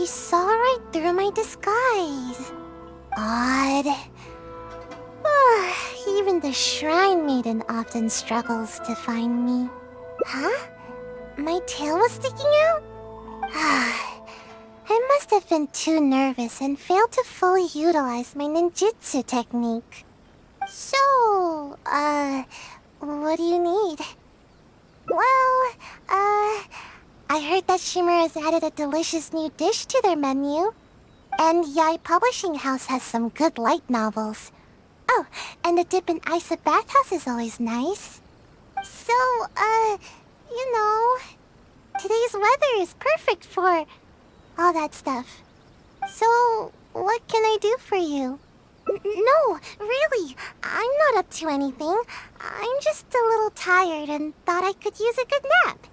saw right through my disguise. Odd. Even the Shrine Maiden often struggles to find me. Huh? My tail was sticking out? I must have been too nervous and failed to fully utilize my ninjutsu technique. So, what do you need? Well, I heard that Shimmer has added a delicious new dish to their menu. And Yai Publishing House has some good light novels. Oh, and the dip in ice at bathhouse is always nice. So, you know, today's weather is perfect for all that stuff. So, what can I do for you? No, really, I'm not up to anything. I'm just a little tired and thought I could use a good nap.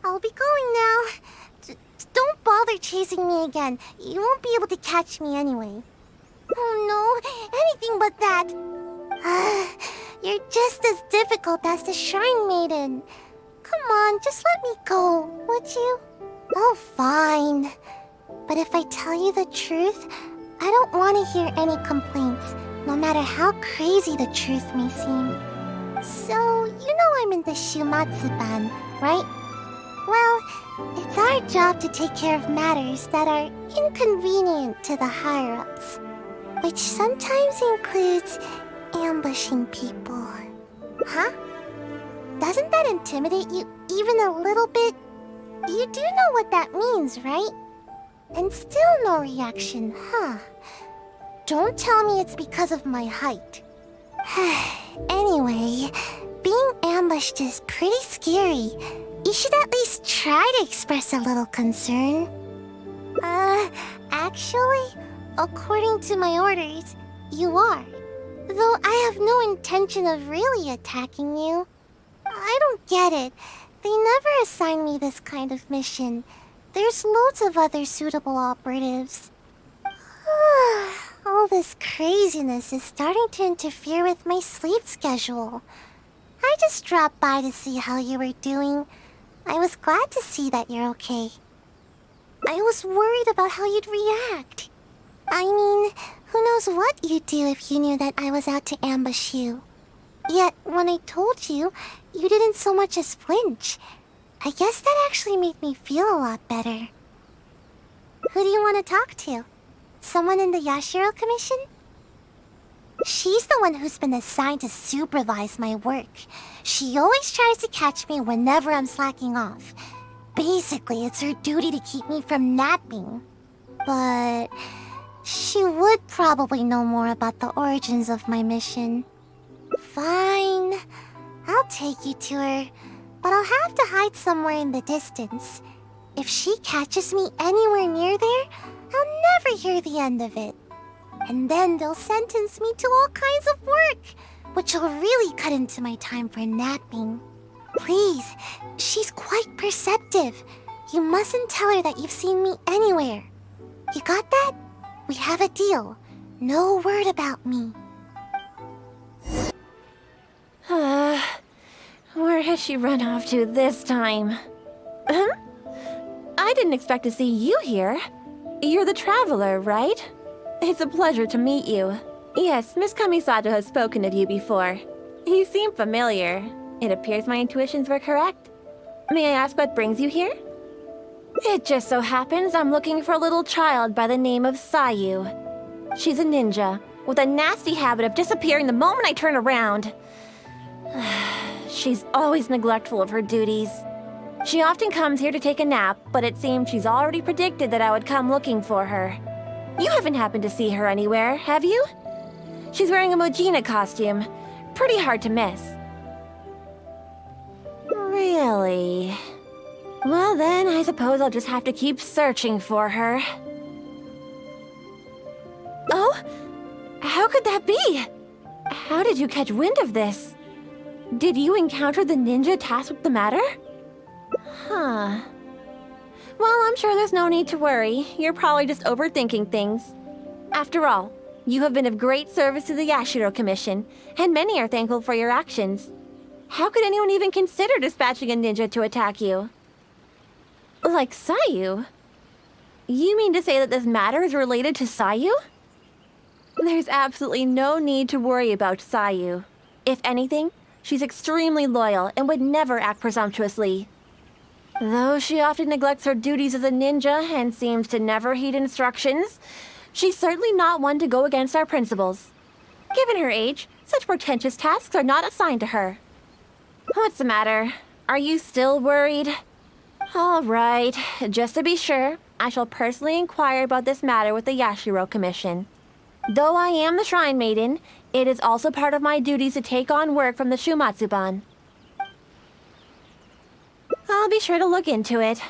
I'll be going now. Don't bother chasing me again. You won't be able to catch me anyway. Oh no, anything but that. You're just as difficult as the Shrine Maiden. Come on, just let me go, would you? Oh, fine. But if I tell you the truth, I don't want to hear any complaints, no matter how crazy the truth may seem. So, you know I'm in the Shumatsu-ban, right? Well, it's our job to take care of matters that are inconvenient to the higher-ups, which sometimes includes ambushing people. Huh? Doesn't that intimidate you even a little bit? You do know what that means, right? And still no reaction, huh? Don't tell me it's because of my height. Anyway, being ambushed is pretty scary. You should at least try to express a little concern. Actually, according to my orders, you are. Though I have no intention of really attacking you. I don't get it. They never assign me this kind of mission. There's loads of other suitable operatives. All this craziness is starting to interfere with my sleep schedule. I just dropped by to see how you were doing. I was glad to see that you're okay. I was worried about how you'd react. I mean, who knows what you'd do if you knew that I was out to ambush you. Yet, when I told you, you didn't so much as flinch. I guess that actually made me feel a lot better. Who do you want to talk to? Someone in the Yashiro Commission? She's the one who's been assigned to supervise my work. She always tries to catch me whenever I'm slacking off. Basically, it's her duty to keep me from napping. But she would probably know more about the origins of my mission. Fine. I'll take you to her, but I'll have to hide somewhere in the distance. If she catches me anywhere near there, I'll never hear the end of it. And then they'll sentence me to all kinds of work, which will really cut into my time for napping. Please, she's quite perceptive. You mustn't tell her that you've seen me anywhere. You got that? We have a deal. No word about me. Where has she run off to this time? I didn't expect to see you here. You're the traveler, right? It's a pleasure to meet you. Yes, Miss Kamisato has spoken of you before. You seem familiar. It appears my intuitions were correct. May I ask what brings you here? It just so happens I'm looking for a little child by the name of Sayu. She's a ninja, with a nasty habit of disappearing the moment I turn around. She's always neglectful of her duties. She often comes here to take a nap, but it seems she's already predicted that I would come looking for her. You haven't happened to see her anywhere, have you? She's wearing a Mojina costume. Pretty hard to miss. Really? Well then, I suppose I'll just have to keep searching for her. Oh? How could that be? How did you catch wind of this? Did you encounter the ninja tasked with the matter? Huh. Well, I'm sure there's no need to worry. You're probably just overthinking things. After all, you have been of great service to the Yashiro Commission, and many are thankful for your actions. How could anyone even consider dispatching a ninja to attack you? Like Sayu? You mean to say that this matter is related to Sayu? There's absolutely no need to worry about Sayu. If anything, she's extremely loyal and would never act presumptuously. Though she often neglects her duties as a ninja and seems to never heed instructions, she's certainly not one to go against our principles. Given her age, such portentous tasks are not assigned to her. What's the matter? Are you still worried? All right, just to be sure, I shall personally inquire about this matter with the Yashiro Commission. Though I am the Shrine Maiden, it is also part of my duties to take on work from the Shumatsuban. I'll be sure to look into it.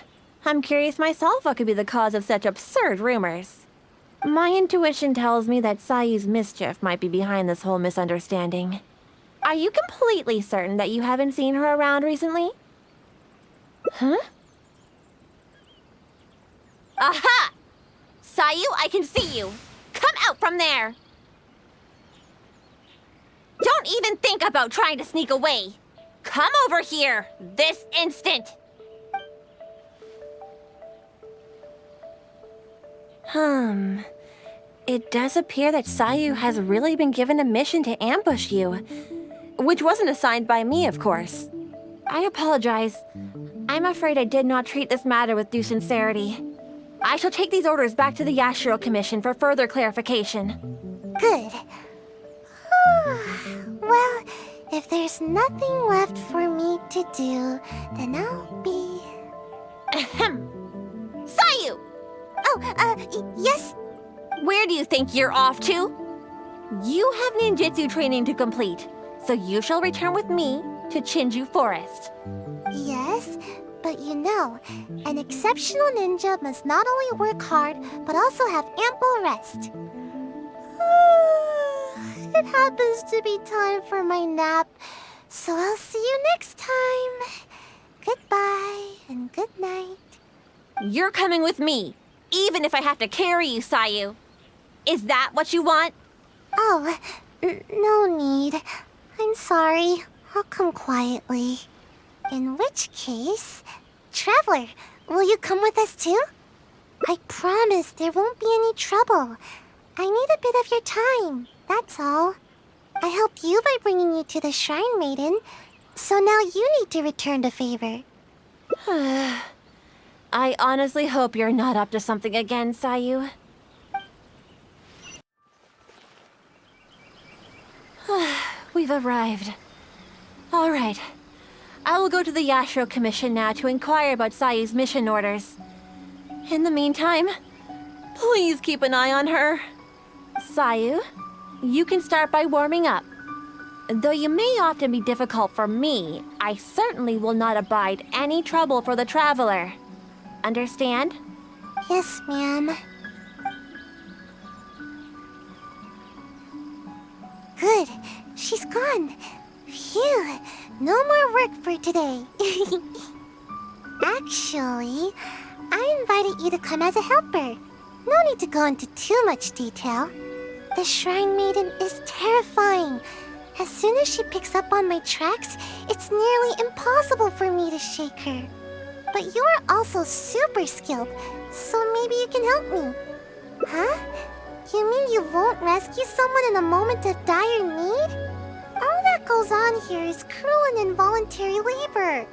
I'm curious myself what could be the cause of such absurd rumors. My intuition tells me that Sayu's mischief might be behind this whole misunderstanding. Are you completely certain that you haven't seen her around recently? Huh? Aha! Sayu, I can see you! Come out from there! Don't even think about trying to sneak away! Come over here, this instant! It does appear that Sayu has really been given a mission to ambush you. Which wasn't assigned by me, of course. I apologize. I'm afraid I did not treat this matter with due sincerity. I shall take these orders back to the Yashiro Commission for further clarification. Good. Well, if there's nothing left for me to do, then I'll be... Ahem. Sayu! Yes? Where do you think you're off to? You have ninjutsu training to complete, so you shall return with me to Chinju Forest. Yes, but you know, an exceptional ninja must not only work hard, but also have ample rest. It happens to be time for my nap, so I'll see you next time. Goodbye and good night. You're coming with me, even if I have to carry you, Sayu. Is that what you want? Oh, no need. I'm sorry. I'll come quietly. In which case, Traveler, will you come with us too? I promise there won't be any trouble. I need a bit of your time, that's all. I helped you by bringing you to the Shrine Maiden, so now you need to return the favor. I honestly hope you're not up to something again, Sayu. We've arrived. All right. I will go to the Yashiro Commission now to inquire about Sayu's mission orders. In the meantime, please keep an eye on her. Sayu, you can start by warming up. Though you may often be difficult for me, I certainly will not abide any trouble for the traveler. Understand? Yes, ma'am. Good. She's gone. Phew. No more work for today. Actually, I invited you to come as a helper. No need to go into too much detail. The Shrine Maiden is terrifying. As soon as she picks up on my tracks, it's nearly impossible for me to shake her. But you are also super skilled, so maybe you can help me. Huh? You mean you won't rescue someone in a moment of dire need? All that goes on here is cruel and involuntary labor.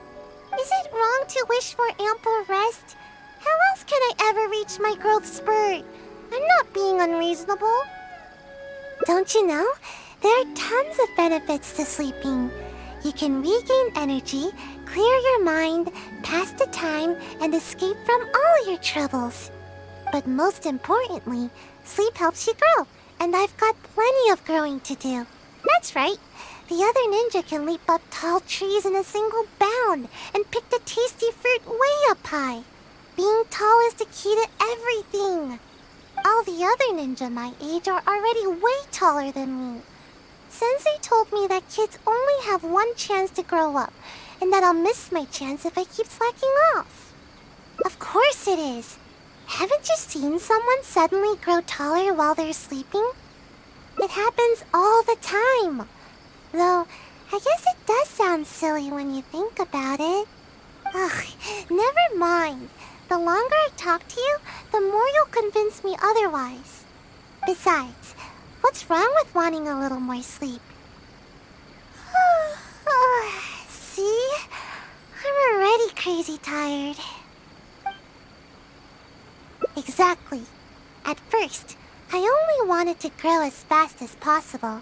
Is it wrong to wish for ample rest? How else can I ever reach my growth spurt? I'm not being unreasonable. Don't you know? There are tons of benefits to sleeping. You can regain energy, clear your mind, pass the time, and escape from all your troubles. But most importantly, sleep helps you grow, and I've got plenty of growing to do. That's right. The other ninja can leap up tall trees in a single bound and pick the tasty fruit way up high. Being tall is the key to everything. All the other ninja my age are already way taller than me. Sensei told me that kids only have one chance to grow up, and that I'll miss my chance if I keep slacking off. Of course it is. Haven't you seen someone suddenly grow taller while they're sleeping? It happens all the time. Though, I guess it does sound silly when you think about it. Ugh, never mind. The longer I talk to you, the the more you'll convince me otherwise. Besides, what's wrong with wanting a little more sleep? See? I'm already crazy tired. Exactly. At first, I only wanted to grow as fast as possible.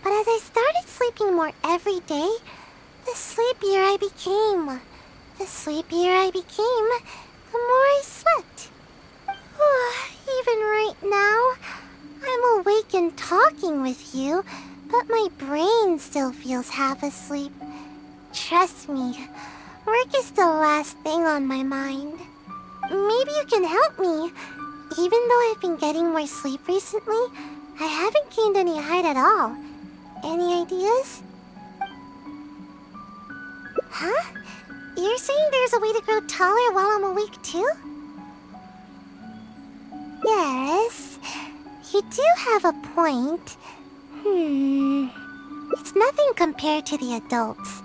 But as I started sleeping more every day, the sleepier I became. The sleepier I became, the more I slept. Even right now, I'm awake and talking with you, but my brain still feels half asleep. Trust me, work is the last thing on my mind. Maybe you can help me. Even though I've been getting more sleep recently, I haven't gained any height at all. Any ideas? Huh? You're saying there's a way to grow taller while I'm awake too? Yes, you do have a point. It's nothing compared to the adults.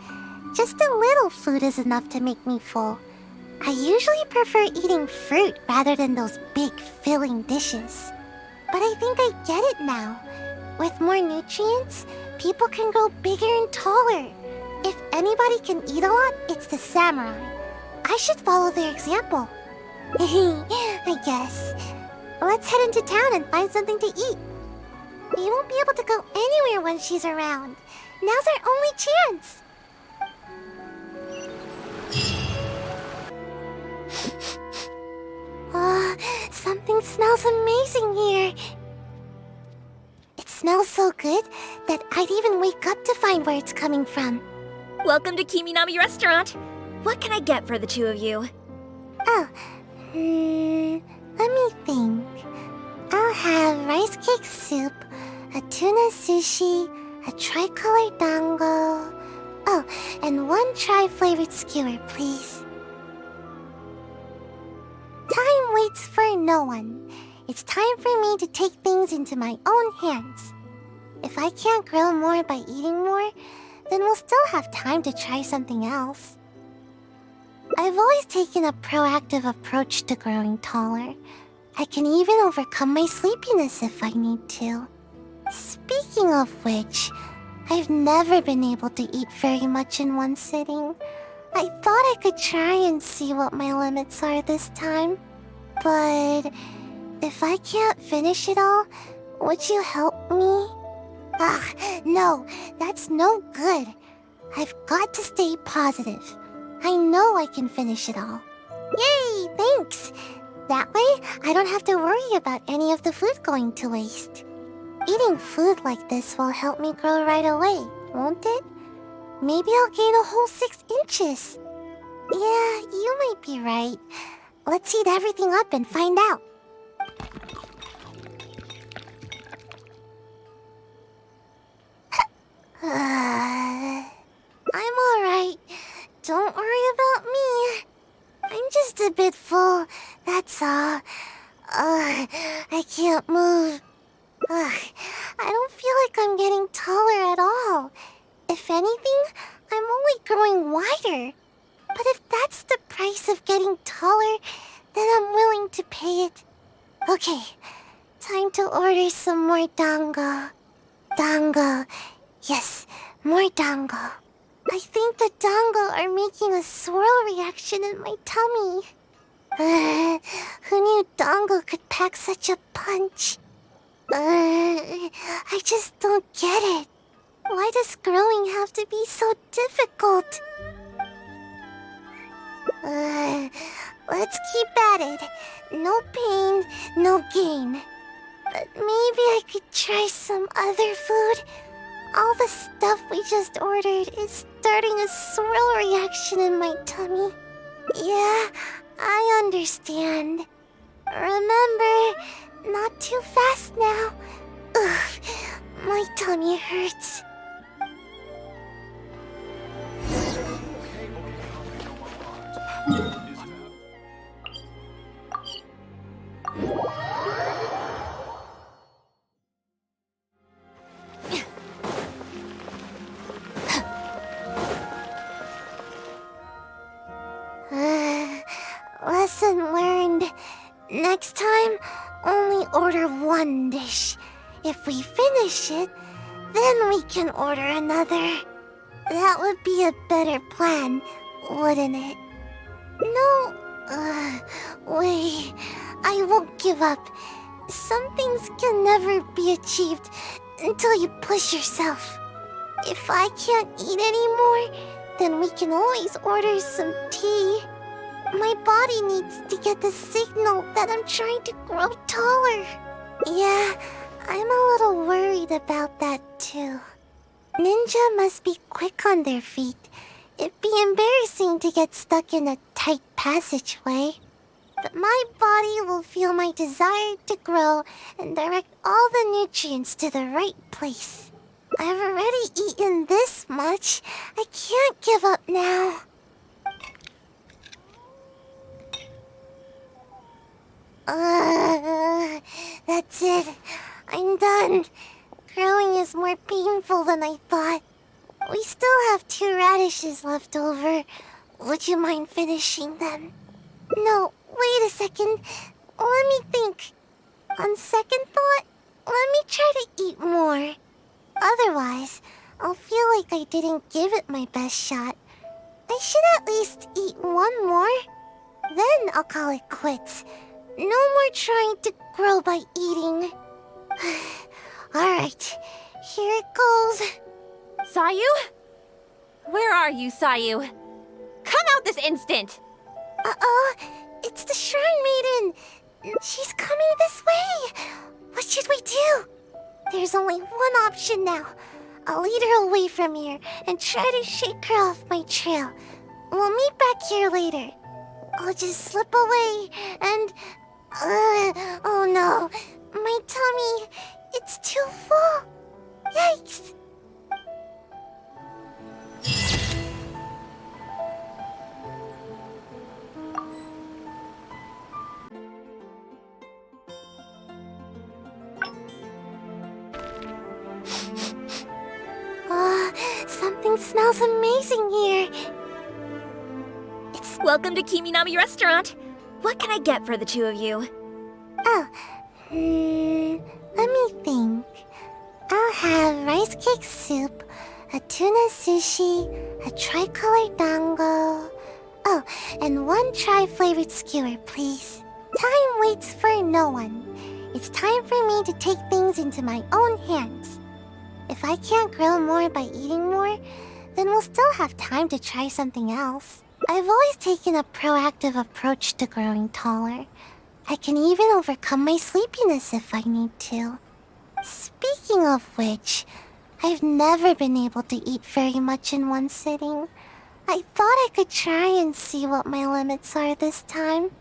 Just a little food is enough to make me full. I usually prefer eating fruit rather than those big filling dishes. But I think I get it now. With more nutrients, people can grow bigger and taller. If anybody can eat a lot, it's the samurai. I should follow their example. I guess. Let's head into town and find something to eat. We won't be able to go anywhere when she's around. Now's our only chance. Something smells amazing here. It smells so good that I'd even wake up to find where it's coming from. Welcome to Kiminami Restaurant. What can I get for the two of you? Oh, let me think. I'll have rice cake soup, a tuna sushi, a tricolor dango. Oh, and one tri-flavored skewer, please. Time waits for no one. It's time for me to take things into my own hands. If I can't grow more by eating more, then we'll still have time to try something else. I've always taken a proactive approach to growing taller. I can even overcome my sleepiness if I need to. Speaking of which, I've never been able to eat very much in one sitting. I thought I could try and see what my limits are this time. But if I can't finish it all, would you help me? No, that's no good. I've got to stay positive. I know I can finish it all. Yay, thanks! That way, I don't have to worry about any of the food going to waste. Eating food like this will help me grow right away, won't it? Maybe I'll gain a whole 6 inches. Yeah, you might be right. Let's heat everything up and find out. I'm alright. Don't worry about me. I'm just a bit full, that's all. I can't move. I don't feel like I'm getting taller at all. If anything, I'm only growing wider. But if that's the price of getting taller, then I'm willing to pay it. Okay, time to order some more dango. Dango. Yes, more dango. I think the dango are making a swirl reaction in my tummy. Who knew dango could pack such a punch? I just don't get it. Why does growing have to be so difficult? Let's keep at it. No pain, no gain. But maybe I could try some other food. All the stuff we just ordered is starting a swirl reaction in my tummy. Yeah, I understand. Remember, not too fast now. Ugh, my tummy hurts. Lesson learned. Next time, only order one dish. If we finish it, then we can order another. That would be a better plan, wouldn't it? No, wait. I won't give up. Some things can never be achieved until you push yourself. If I can't eat anymore, then we can always order some tea. My body needs to get the signal that I'm trying to grow taller. Yeah, I'm a little worried about that too. Ninja must be quick on their feet. It'd be embarrassing to get stuck in a tight passageway. But my body will feel my desire to grow and direct all the nutrients to the right place. I've already eaten this much. I can't give up now. That's it. I'm done. Growing is more painful than I thought. We still have 2 radishes left over. Would you mind finishing them? No, wait a second. Let me think. On second thought, let me try to eat more. Otherwise, I'll feel like I didn't give it my best shot. I should at least eat one more. Then I'll call it quits. No more trying to grow by eating. Alright, here it goes. Sayu? Where are you, Sayu? Come out this instant! Uh-oh, it's the Shrine Maiden. She's coming this way. What should we do? There's only one option now. I'll lead her away from here and try to shake her off my trail. We'll meet back here later. I'll just slip away and... oh no, my tummy, it's too full. Yikes. Something smells amazing here. Welcome to Kiminami Restaurant. What can I get for the 2 of you? Oh, let me think. I'll have rice cake soup, a tuna sushi, a tricolor dango. Oh, and 1 tri-flavored skewer, please. Time waits for no one. It's time for me to take things into my own hands. If I can't grow more by eating more, then we'll still have time to try something else. I've always taken a proactive approach to growing taller. I can even overcome my sleepiness if I need to. Speaking of which, I've never been able to eat very much in one sitting. I thought I could try and see what my limits are this time.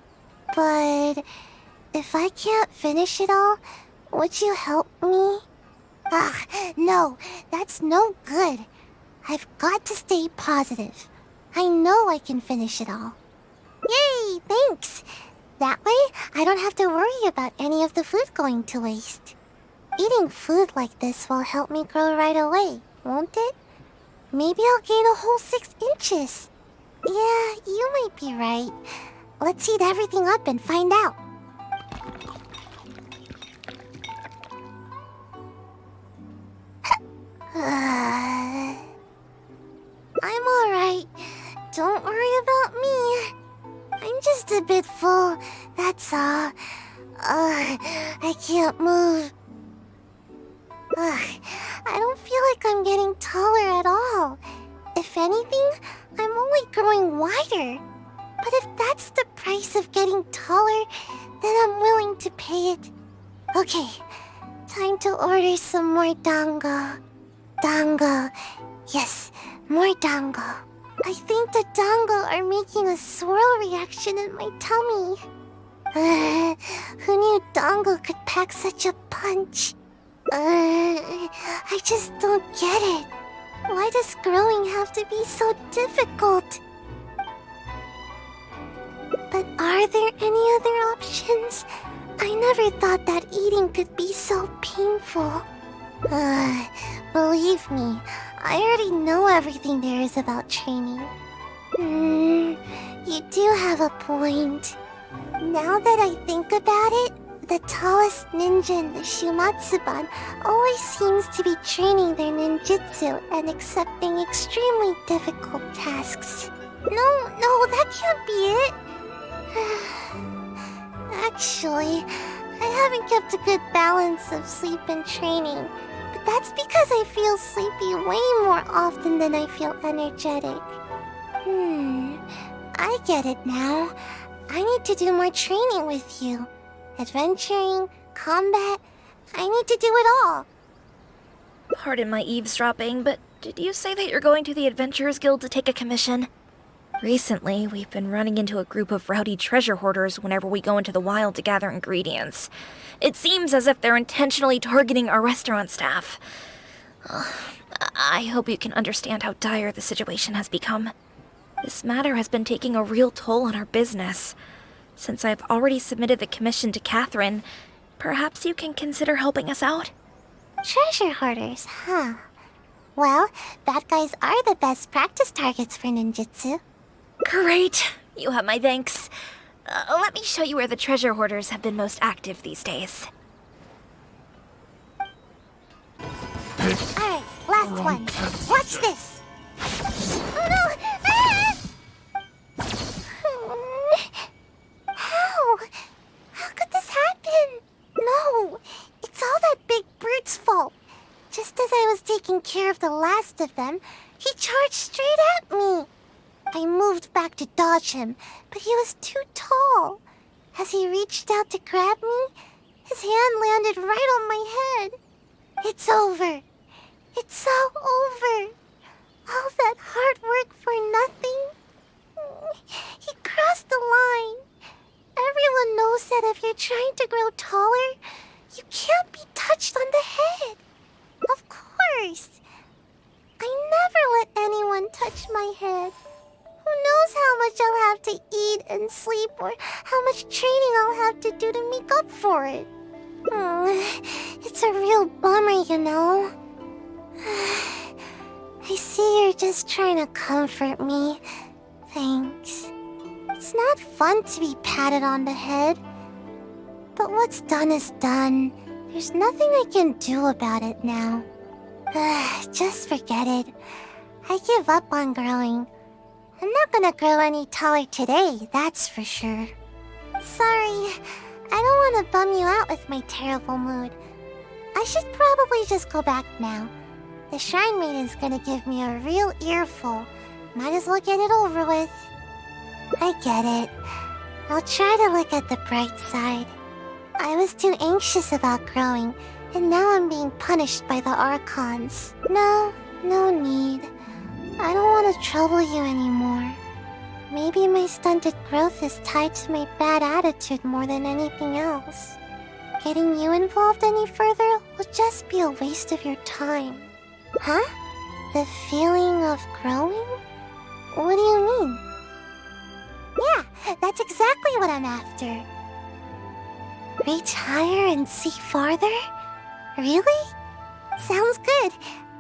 But if I can't finish it all, would you help me? No, that's no good. I've got to stay positive. I know I can finish it all. Yay, thanks! That way, I don't have to worry about any of the food going to waste. Eating food like this will help me grow right away, won't it? Maybe I'll gain a whole 6 inches. Yeah, you might be right. Let's heat everything up and find out. I'm alright. Don't worry about me. I'm just a bit full, that's all. I can't move. I don't feel like I'm getting taller at all. If anything, I'm only growing wider. But if that's the price of getting taller, then I'm willing to pay it. Okay, time to order some more dango. Dango. Yes, more dango. I think the dango are making a swirl reaction in my tummy. Who knew dango could pack such a punch? I just don't get it. Why does growing have to be so difficult? But are there any other options? I never thought that eating could be so painful. Believe me, I already know everything there is about training. You do have a point. Now that I think about it, the tallest ninja in the Shumatsuban always seems to be training their ninjutsu and accepting extremely difficult tasks. No, that can't be it. Actually, I haven't kept a good balance of sleep and training, but that's because I feel sleepy way more often than I feel energetic. I get it now. I need to do more training with you. Adventuring, combat, I need to do it all. Pardon my eavesdropping, but did you say that you're going to the Adventurers Guild to take a commission? Recently, we've been running into a group of rowdy treasure hoarders whenever we go into the wild to gather ingredients. It seems as if they're intentionally targeting our restaurant staff. I hope you can understand how dire the situation has become. This matter has been taking a real toll on our business. Since I've already submitted the commission to Catherine, perhaps you can consider helping us out? Treasure hoarders, huh? Well, bad guys are the best practice targets for ninjutsu. Great! You have my thanks. Let me show you where the treasure hoarders have been most active these days. Alright, last one. Watch this! Oh no! Ah! How? How could this happen? No, it's all that big brute's fault. Just as I was taking care of the last of them, he charged straight at me. I moved back to dodge him, but he was too tall. As he reached out to grab me, his hand landed right on my head. It's over. It's so over. All that hard work for nothing. He crossed the line. Everyone knows that if you're trying to grow taller, you can't be touched on the head. Of course. I never let anyone touch my head. Who knows how much I'll have to eat and sleep or how much training I'll have to do to make up for it. It's a real bummer, you know. I see you're just trying to comfort me. Thanks. It's not fun to be patted on the head. But what's done is done. There's nothing I can do about it now. Just forget it. I give up on growing. I'm not gonna grow any taller today, that's for sure. Sorry, I don't want to bum you out with my terrible mood. I should probably just go back now. The Shrine Maiden's gonna give me a real earful. Might as well get it over with. I get it. I'll try to look at the bright side. I was too anxious about growing, and now I'm being punished by the Archons. No need. I don't want to trouble you anymore. Maybe my stunted growth is tied to my bad attitude more than anything else. Getting you involved any further will just be a waste of your time. Huh? The feeling of growing? What do you mean? Yeah, that's exactly what I'm after. Reach higher and see farther? Really? Sounds good.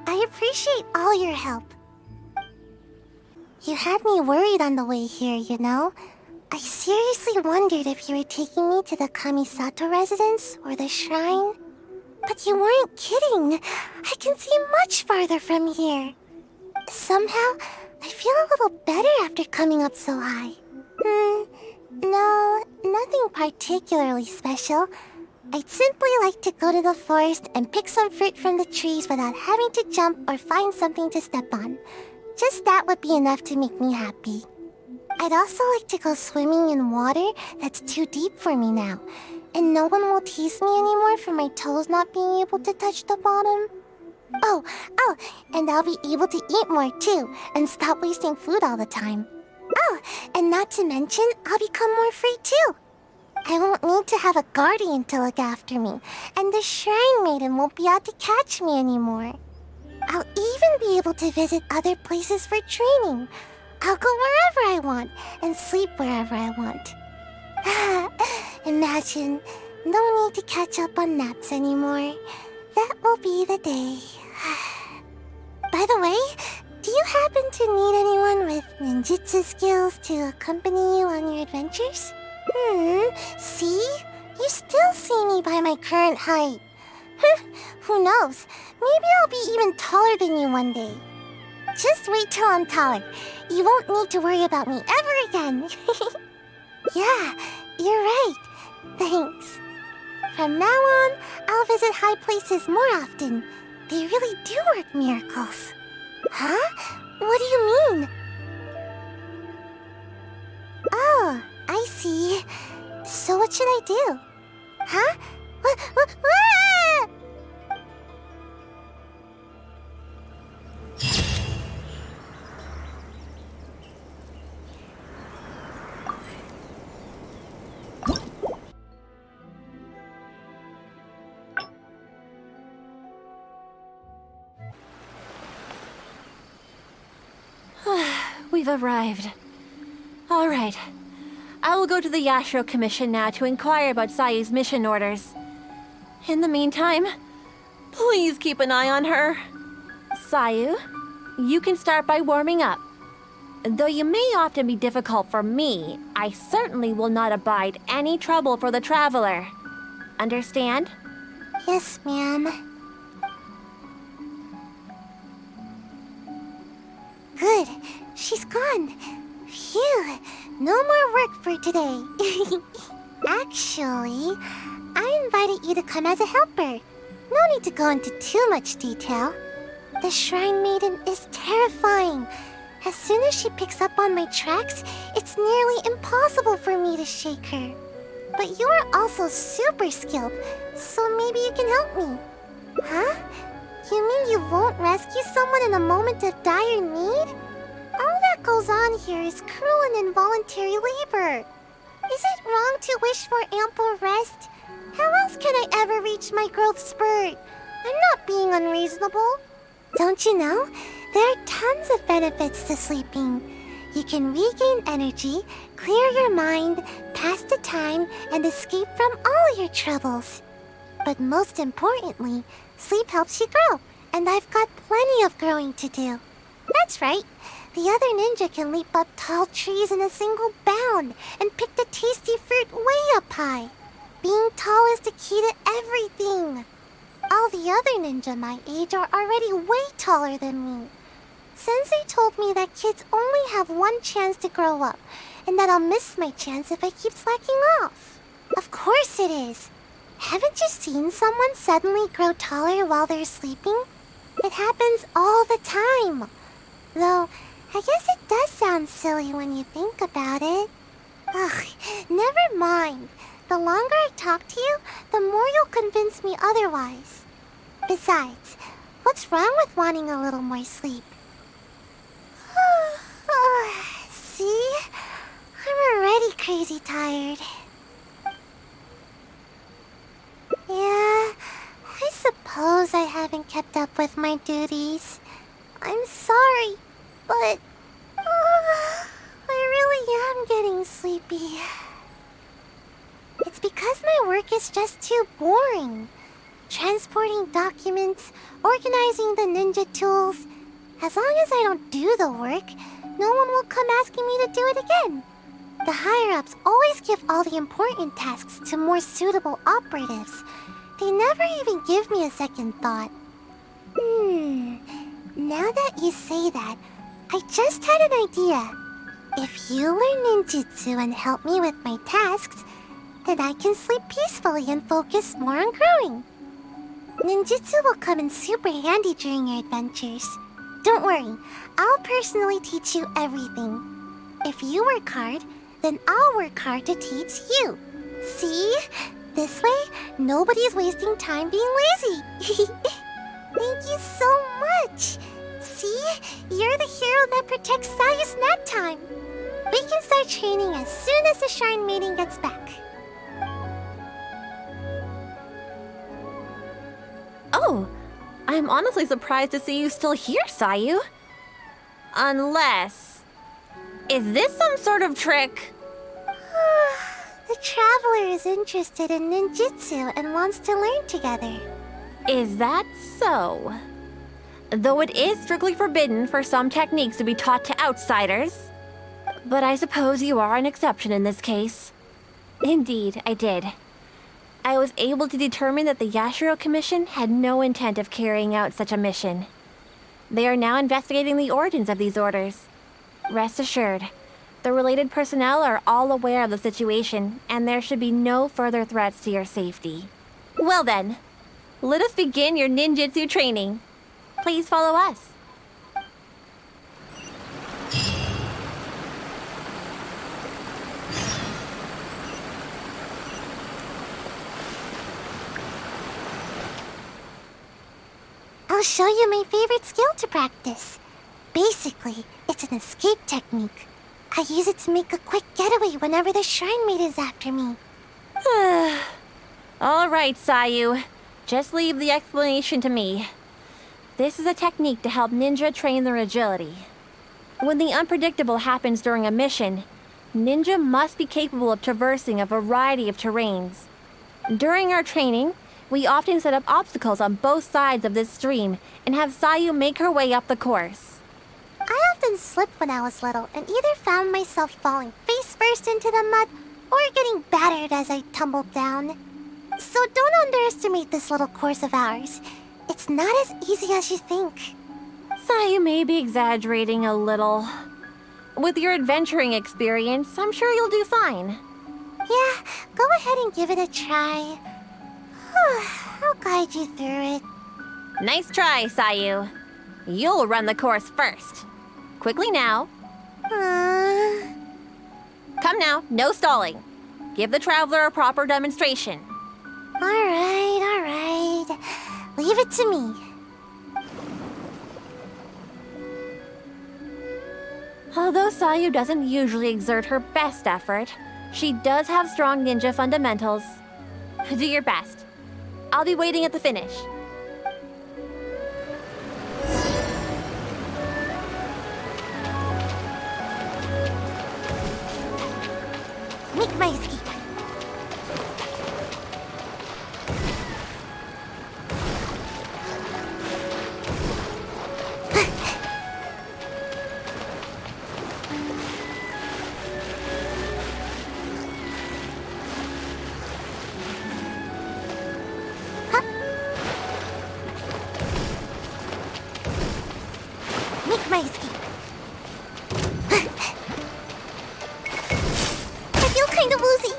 I appreciate all your help. You had me worried on the way here, you know? I seriously wondered if you were taking me to the Kamisato residence or the shrine. But you weren't kidding. I can see much farther from here. Somehow, I feel a little better after coming up so high. No, nothing particularly special. I'd simply like to go to the forest and pick some fruit from the trees without having to jump or find something to step on. Just that would be enough to make me happy. I'd also like to go swimming in water that's too deep for me now, and no one will tease me anymore for my toes not being able to touch the bottom. Oh, and I'll be able to eat more too, and stop wasting food all the time. Oh, and not to mention, I'll become more free too. I won't need to have a guardian to look after me, and the Shrine Maiden won't be out to catch me anymore. I'll even be able to visit other places for training. I'll go wherever I want, and sleep wherever I want. Imagine, no need to catch up on naps anymore. That will be the day. By the way, do you happen to need anyone with ninjutsu skills to accompany you on your adventures? See? You still see me by my current height. Who knows? Maybe I'll be even taller than you one day. Just wait till I'm taller. You won't need to worry about me ever again. Yeah, you're right. Thanks. From now on, I'll visit high places more often. They really do work miracles. Huh? What do you mean? Oh, I see. So what should I do? Huh? What? We've arrived. All right. I will go to the Yashiro Commission now to inquire about Sayu's mission orders. In the meantime, please keep an eye on her. Sayu, you can start by warming up. Though you may often be difficult for me, I certainly will not abide any trouble for the traveler. Understand? Yes, ma'am. Good. She's gone. Phew. No more work for today. Actually, I invited you to come as a helper. No need to go into too much detail. The Shrine Maiden is terrifying. As soon as she picks up on my tracks, it's nearly impossible for me to shake her. But you are also super skilled, so maybe you can help me. Huh? You mean you won't rescue someone in a moment of dire need? All that goes on here is cruel and involuntary labor. Is it wrong to wish for ample rest? How else can I ever reach my growth spurt? I'm not being unreasonable. Don't you know? There are tons of benefits to sleeping. You can regain energy, clear your mind, pass the time, and escape from all your troubles. But most importantly, sleep helps you grow, and I've got plenty of growing to do. That's right. The other ninja can leap up tall trees in a single bound and pick the tasty fruit way up high. Being tall is the key to everything. All the other ninja my age are already way taller than me. Sensei told me that kids only have one chance to grow up, and that I'll miss my chance if I keep slacking off. Of course it is. Haven't you seen someone suddenly grow taller while they're sleeping? It happens all the time. Though, I guess it does sound silly when you think about it. Ugh, never mind. The longer I talk to you, the more you'll convince me otherwise. Besides, what's wrong with wanting a little more sleep? See? I'm already crazy tired. Yeah, I suppose I haven't kept up with my duties. I'm sorry, but I really am getting sleepy. It's because my work is just too boring. Transporting documents, organizing the ninja tools. As long as I don't do the work, no one will come asking me to do it again. The higher-ups always give all the important tasks to more suitable operatives. They never even give me a second thought. Now that you say that, I just had an idea. If you learn ninjutsu and help me with my tasks, then I can sleep peacefully and focus more on growing. Ninjutsu will come in super handy during your adventures. Don't worry, I'll personally teach you everything. If you work hard, then I'll work hard to teach you. See? This way, nobody's wasting time being lazy. Thank you so much. See? You're the hero that protects Sayu's nap time. We can start training as soon as the Shrine Maiden gets back. Oh, I'm honestly surprised to see you still here, Sayu. Unless... Is this some sort of trick? The traveler is interested in ninjutsu and wants to learn together. Is that so? Though it is strictly forbidden for some techniques to be taught to outsiders. But I suppose you are an exception in this case. Indeed, I did. I was able to determine that the Yashiro Commission had no intent of carrying out such a mission. They are now investigating the origins of these orders. Rest assured, the related personnel are all aware of the situation, and there should be no further threats to your safety. Well then, let us begin your ninjutsu training. Please follow us. I'll show you my favorite skill to practice. Basically, it's an escape technique. I use it to make a quick getaway whenever the shrine maid is after me. All right, Sayu. Just leave the explanation to me. This is a technique to help ninja train their agility. When the unpredictable happens during a mission, ninja must be capable of traversing a variety of terrains. During our training, we often set up obstacles on both sides of this stream and have Sayu make her way up the course. I often slipped when I was little and either found myself falling face first into the mud or getting battered as I tumbled down. So don't underestimate this little course of ours. It's not as easy as you think. Sayu may be exaggerating a little. With your adventuring experience, I'm sure you'll do fine. Yeah, go ahead and give it a try. I'll guide you through it. Nice try, Sayu. You'll run the course first. Quickly now. Come now, no stalling. Give the traveler a proper demonstration. All right. Leave it to me. Although Sayu doesn't usually exert her best effort, she does have strong ninja fundamentals. Do your best. I'll be waiting at the finish. Make my escape. Make my escape. I feel kind of woozy.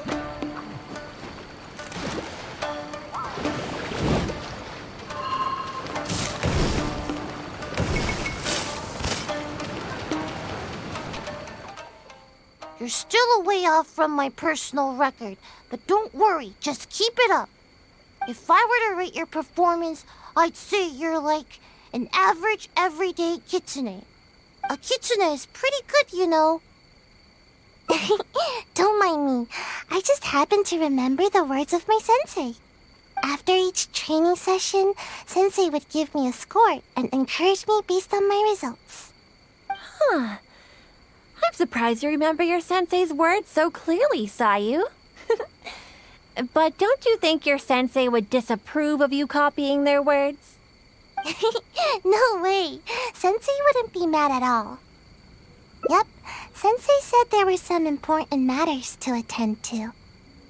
You're still a way off from my personal record, but don't worry, just keep it up. If I were to rate your performance, I'd say you're like an average, everyday kitsune. A kitsune is pretty good, you know. Don't mind me. I just happen to remember the words of my sensei. After each training session, sensei would give me a score and encourage me based on my results. Huh. I'm surprised you remember your sensei's words so clearly, Sayu. But don't you think your sensei would disapprove of you copying their words? No way. Sensei wouldn't be mad at all. Yep, Sensei said there were some important matters to attend to.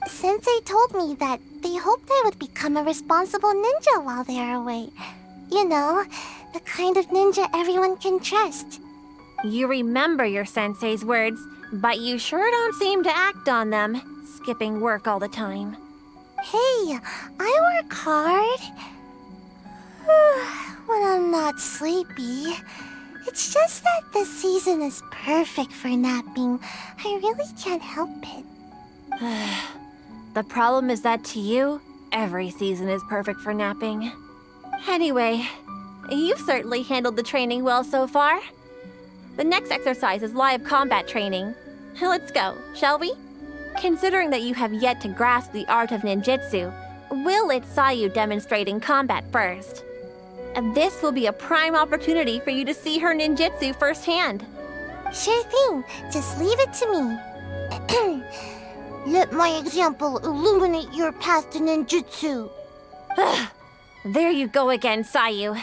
Sensei told me that they hoped I would become a responsible ninja while they are away. You know, the kind of ninja everyone can trust. You remember your sensei's words, but you sure don't seem to act on them, skipping work all the time. Hey, I work hard. When I'm not sleepy. It's just that the season is perfect for napping. I really can't help it. The problem is that to you, every season is perfect for napping. Anyway, you've certainly handled the training well so far. The next exercise is live combat training. Let's go, shall we? Considering that you have yet to grasp the art of ninjutsu, we'll let Sayu demonstrate in combat first. And this will be a prime opportunity for you to see her ninjutsu firsthand. Sure thing. Just leave it to me. Let my example illuminate your path to ninjutsu. There you go again, Sayu.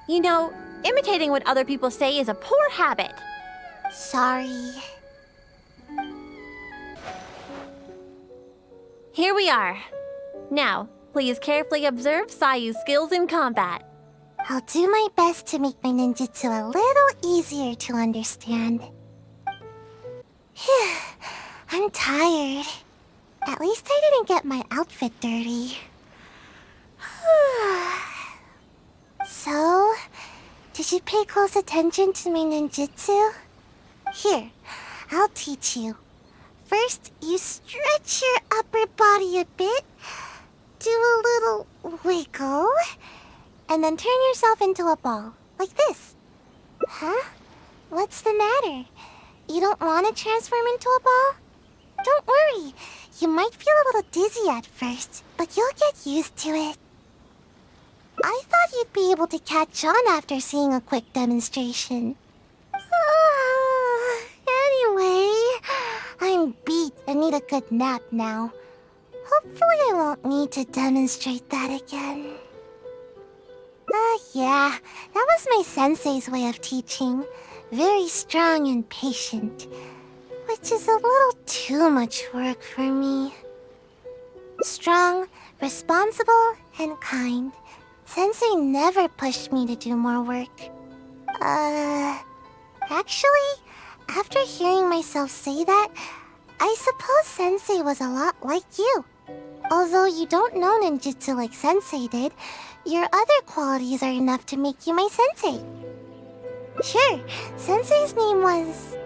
You know, imitating what other people say is a poor habit. Sorry. Here we are. Now, please carefully observe Sayu's skills in combat. I'll do my best to make my ninjutsu a little easier to understand. Phew, I'm tired. At least I didn't get my outfit dirty. So, did you pay close attention to my ninjutsu? Here, I'll teach you. First, you stretch your upper body a bit, do a little wiggle, and then turn yourself into a ball, like this. Huh? What's the matter? You don't want to transform into a ball? Don't worry, you might feel a little dizzy at first, but you'll get used to it. I thought you'd be able to catch on after seeing a quick demonstration. Anyway, I'm beat and need a good nap now. Hopefully I won't need to demonstrate that again. Yeah, that was my sensei's way of teaching. Very strong and patient. Which is a little too much work for me. Strong, responsible, and kind. Sensei never pushed me to do more work. Actually, after hearing myself say that, I suppose Sensei was a lot like you. Although you don't know ninjutsu like Sensei did, your other qualities are enough to make you my sensei. Sure, Sensei's name was...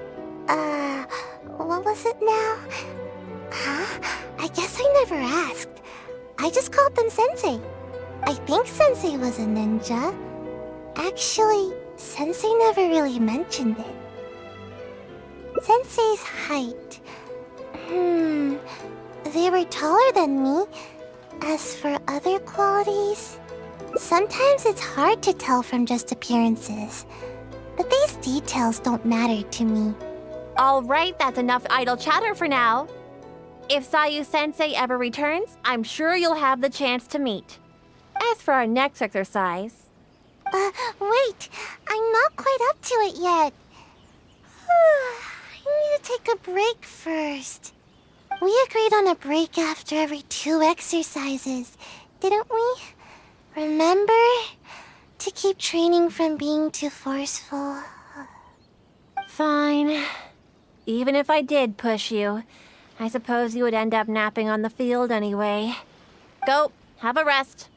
what was it now? Huh? I guess I never asked. I just called them Sensei. I think Sensei was a ninja. Actually, Sensei never really mentioned it. Sensei's height. They were taller than me. As for other qualities, sometimes it's hard to tell from just appearances. But these details don't matter to me. Alright, that's enough idle chatter for now. If Sayu-sensei ever returns, I'm sure you'll have the chance to meet. As for our next exercise... Wait! I'm not quite up to it yet. I need to take a break first. We agreed on a break after every 2 exercises, didn't we? Remember? To keep training from being too forceful. Fine. Even if I did push you, I suppose you would end up napping on the field anyway. Go, have a rest.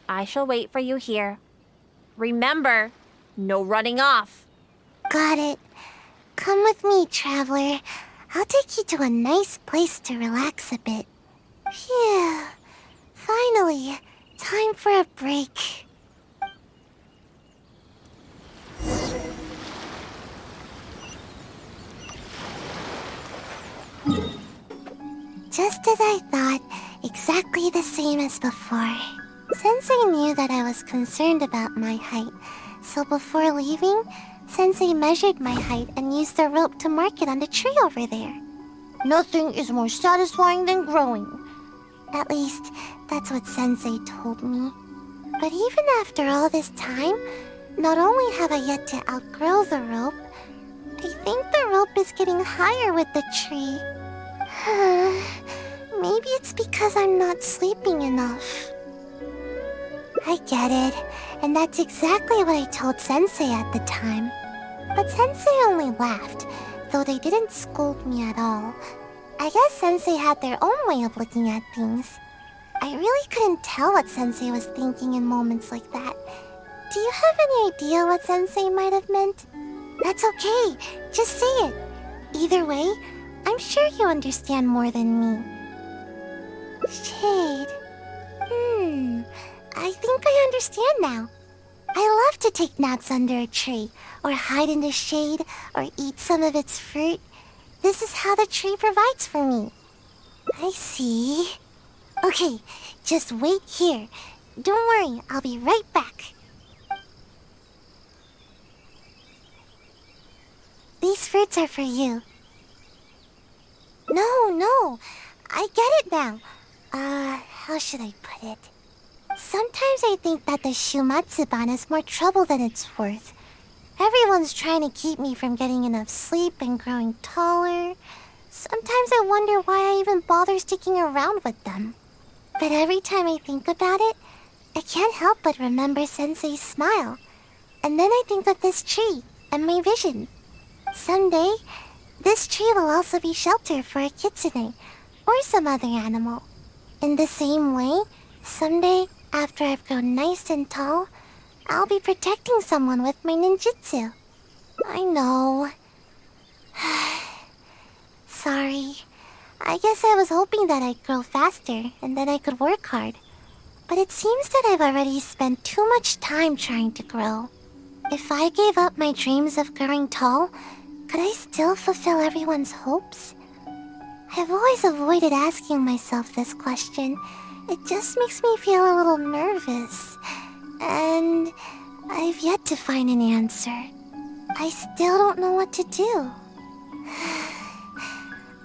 I shall wait for you here. Remember, no running off. Got it. Come with me, traveler. I'll take you to a nice place to relax a bit. Phew. Finally, time for a break. Just as I thought, exactly the same as before. Sensei knew that I was concerned about my height, so before leaving, Sensei measured my height and used the rope to mark it on the tree over there. Nothing is more satisfying than growing. At least, that's what Sensei told me. But even after all this time, not only have I yet to outgrow the rope, I think the rope is getting higher with the tree. Maybe it's because I'm not sleeping enough. I get it, and that's exactly what I told Sensei at the time. But Sensei only laughed, though they didn't scold me at all. I guess Sensei had their own way of looking at things. I really couldn't tell what Sensei was thinking in moments like that. Do you have any idea what Sensei might have meant? That's okay, just say it. Either way, I'm sure you understand more than me. Shade. I think I understand now. I love to take naps under a tree, or hide in the shade, or eat some of its fruit. This is how the tree provides for me. I see. Okay, just wait here. Don't worry, I'll be right back. These fruits are for you. No, I get it now. How should I put it? Sometimes I think that the Shumatsuban is more trouble than it's worth. Everyone's trying to keep me from getting enough sleep and growing taller. Sometimes I wonder why I even bother sticking around with them. But every time I think about it, I can't help but remember Sensei's smile. And then I think of this tree and my vision. Someday, this tree will also be shelter for a kitsune or some other animal. In the same way, someday, after I've grown nice and tall, I'll be protecting someone with my ninjutsu. I know. Sorry. I guess I was hoping that I'd grow faster and then I could work hard. But it seems that I've already spent too much time trying to grow. If I gave up my dreams of growing tall, could I still fulfill everyone's hopes? I've always avoided asking myself this question. It just makes me feel a little nervous. And I've yet to find an answer. I still don't know what to do.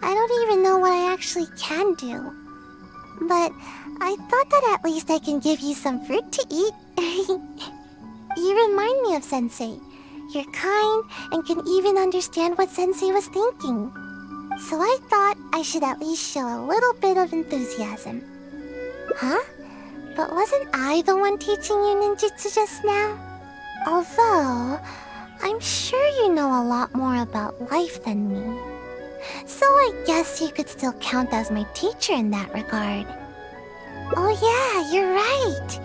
I don't even know what I actually can do. But I thought that at least I can give you some fruit to eat. You remind me of Sensei. You're kind and can even understand what Sensei was thinking. So I thought I should at least show a little bit of enthusiasm. Huh? But wasn't I the one teaching you ninjutsu just now? Although, I'm sure you know a lot more about life than me. So I guess you could still count as my teacher in that regard. Oh yeah, you're right.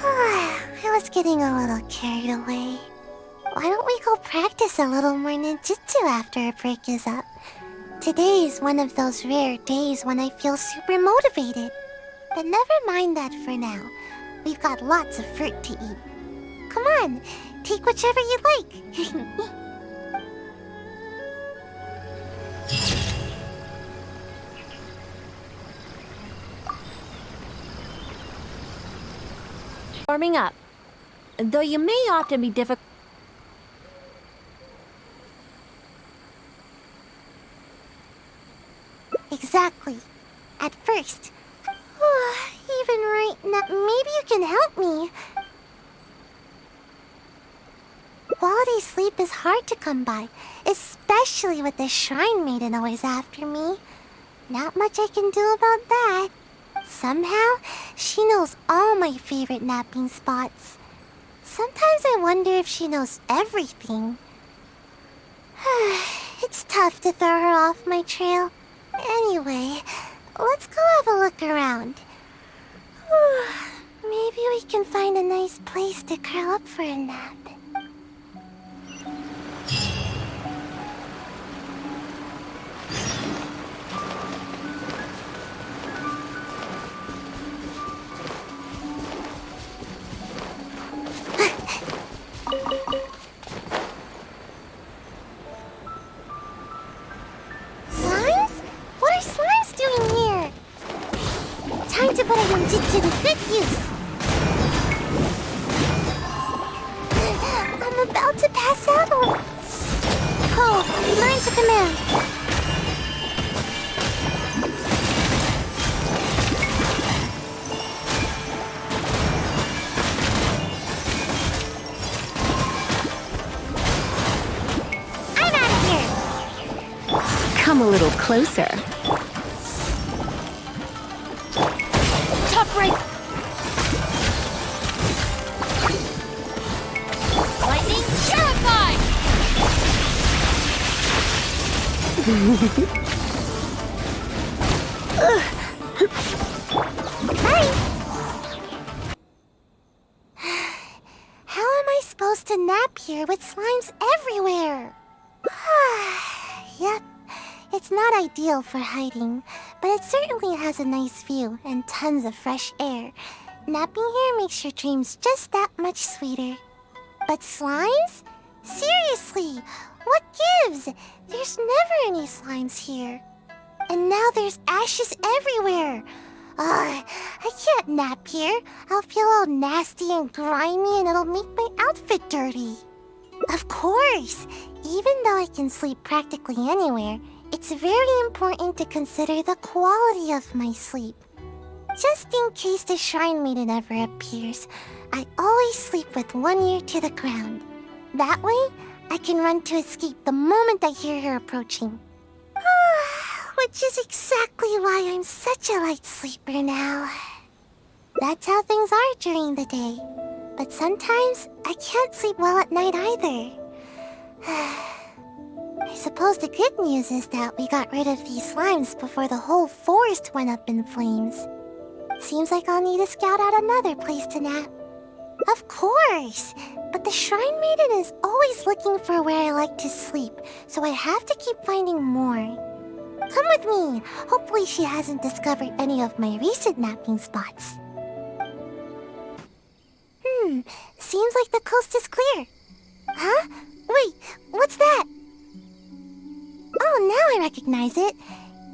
I was getting a little carried away. Why don't we go practice a little more ninjutsu after our break is up? Today is one of those rare days when I feel super motivated. But never mind that for now. We've got lots of fruit to eat. Come on, take whichever you like. Warming up. Though you may often be difficult. Exactly. At first. Even right now, maybe you can help me. Quality sleep is hard to come by, especially with the shrine maiden always after me. Not much I can do about that. Somehow, she knows all my favorite napping spots. Sometimes I wonder if she knows everything. It's tough to throw her off my trail. Anyway, let's go have a look around. Maybe we can find a nice place to curl up for a nap. Slimes? What are slimes doing here? Time to put a ninjutsu to good use. I'm about to pass out. Cole, learn to command. I'm out of here. Come a little closer. Top right. Lightning terrified. Hi. How am I supposed to nap here with slimes everywhere? Yep, it's not ideal for hiding, but it certainly has a nice view and tons of fresh air. Napping here makes your dreams just that much sweeter. But slimes? Seriously, what gives? There's never any slimes here. And now there's ashes everywhere. I can't nap here. I'll feel all nasty and grimy and it'll make my outfit dirty. Of course, even though I can sleep practically anywhere, it's very important to consider the quality of my sleep. Just in case the shrine maiden ever appears, I always sleep with one ear to the ground. That way, I can run to escape the moment I hear her approaching. Which is exactly why I'm such a light sleeper now. That's how things are during the day. But sometimes I can't sleep well at night either. I suppose the good news is that we got rid of these slimes before the whole forest went up in flames. Seems like I'll need to scout out another place to nap. Of course! But the Shrine Maiden is always looking for where I like to sleep, so I have to keep finding more. Come with me! Hopefully she hasn't discovered any of my recent napping spots. Seems like the coast is clear. Huh? Wait, what's that? Oh, now I recognize it.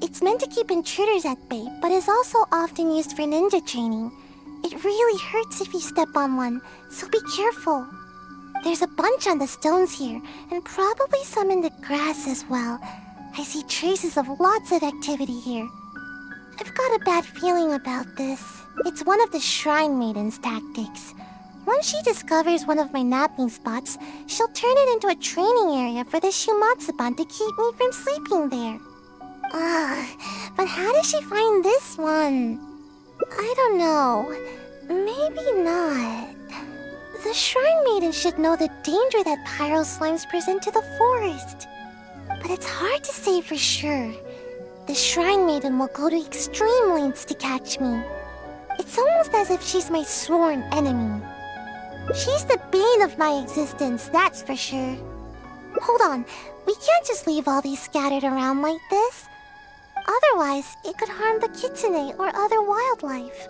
It's meant to keep intruders at bay, but is also often used for ninja training. It really hurts if you step on one, so be careful. There's a bunch on the stones here, and probably some in the grass as well. I see traces of lots of activity here. I've got a bad feeling about this. It's one of the Shrine Maiden's tactics. Once she discovers one of my napping spots, she'll turn it into a training area for the Shumatsuban to keep me from sleeping there. Ugh, but how did she find this one? I don't know. Maybe not. The Shrine Maiden should know the danger that pyro slimes present to the forest. But it's hard to say for sure. The Shrine Maiden will go to extreme lengths to catch me. It's almost as if she's my sworn enemy. She's the bane of my existence, that's for sure. Hold on, we can't just leave all these scattered around like this. Otherwise, it could harm the kitsune or other wildlife.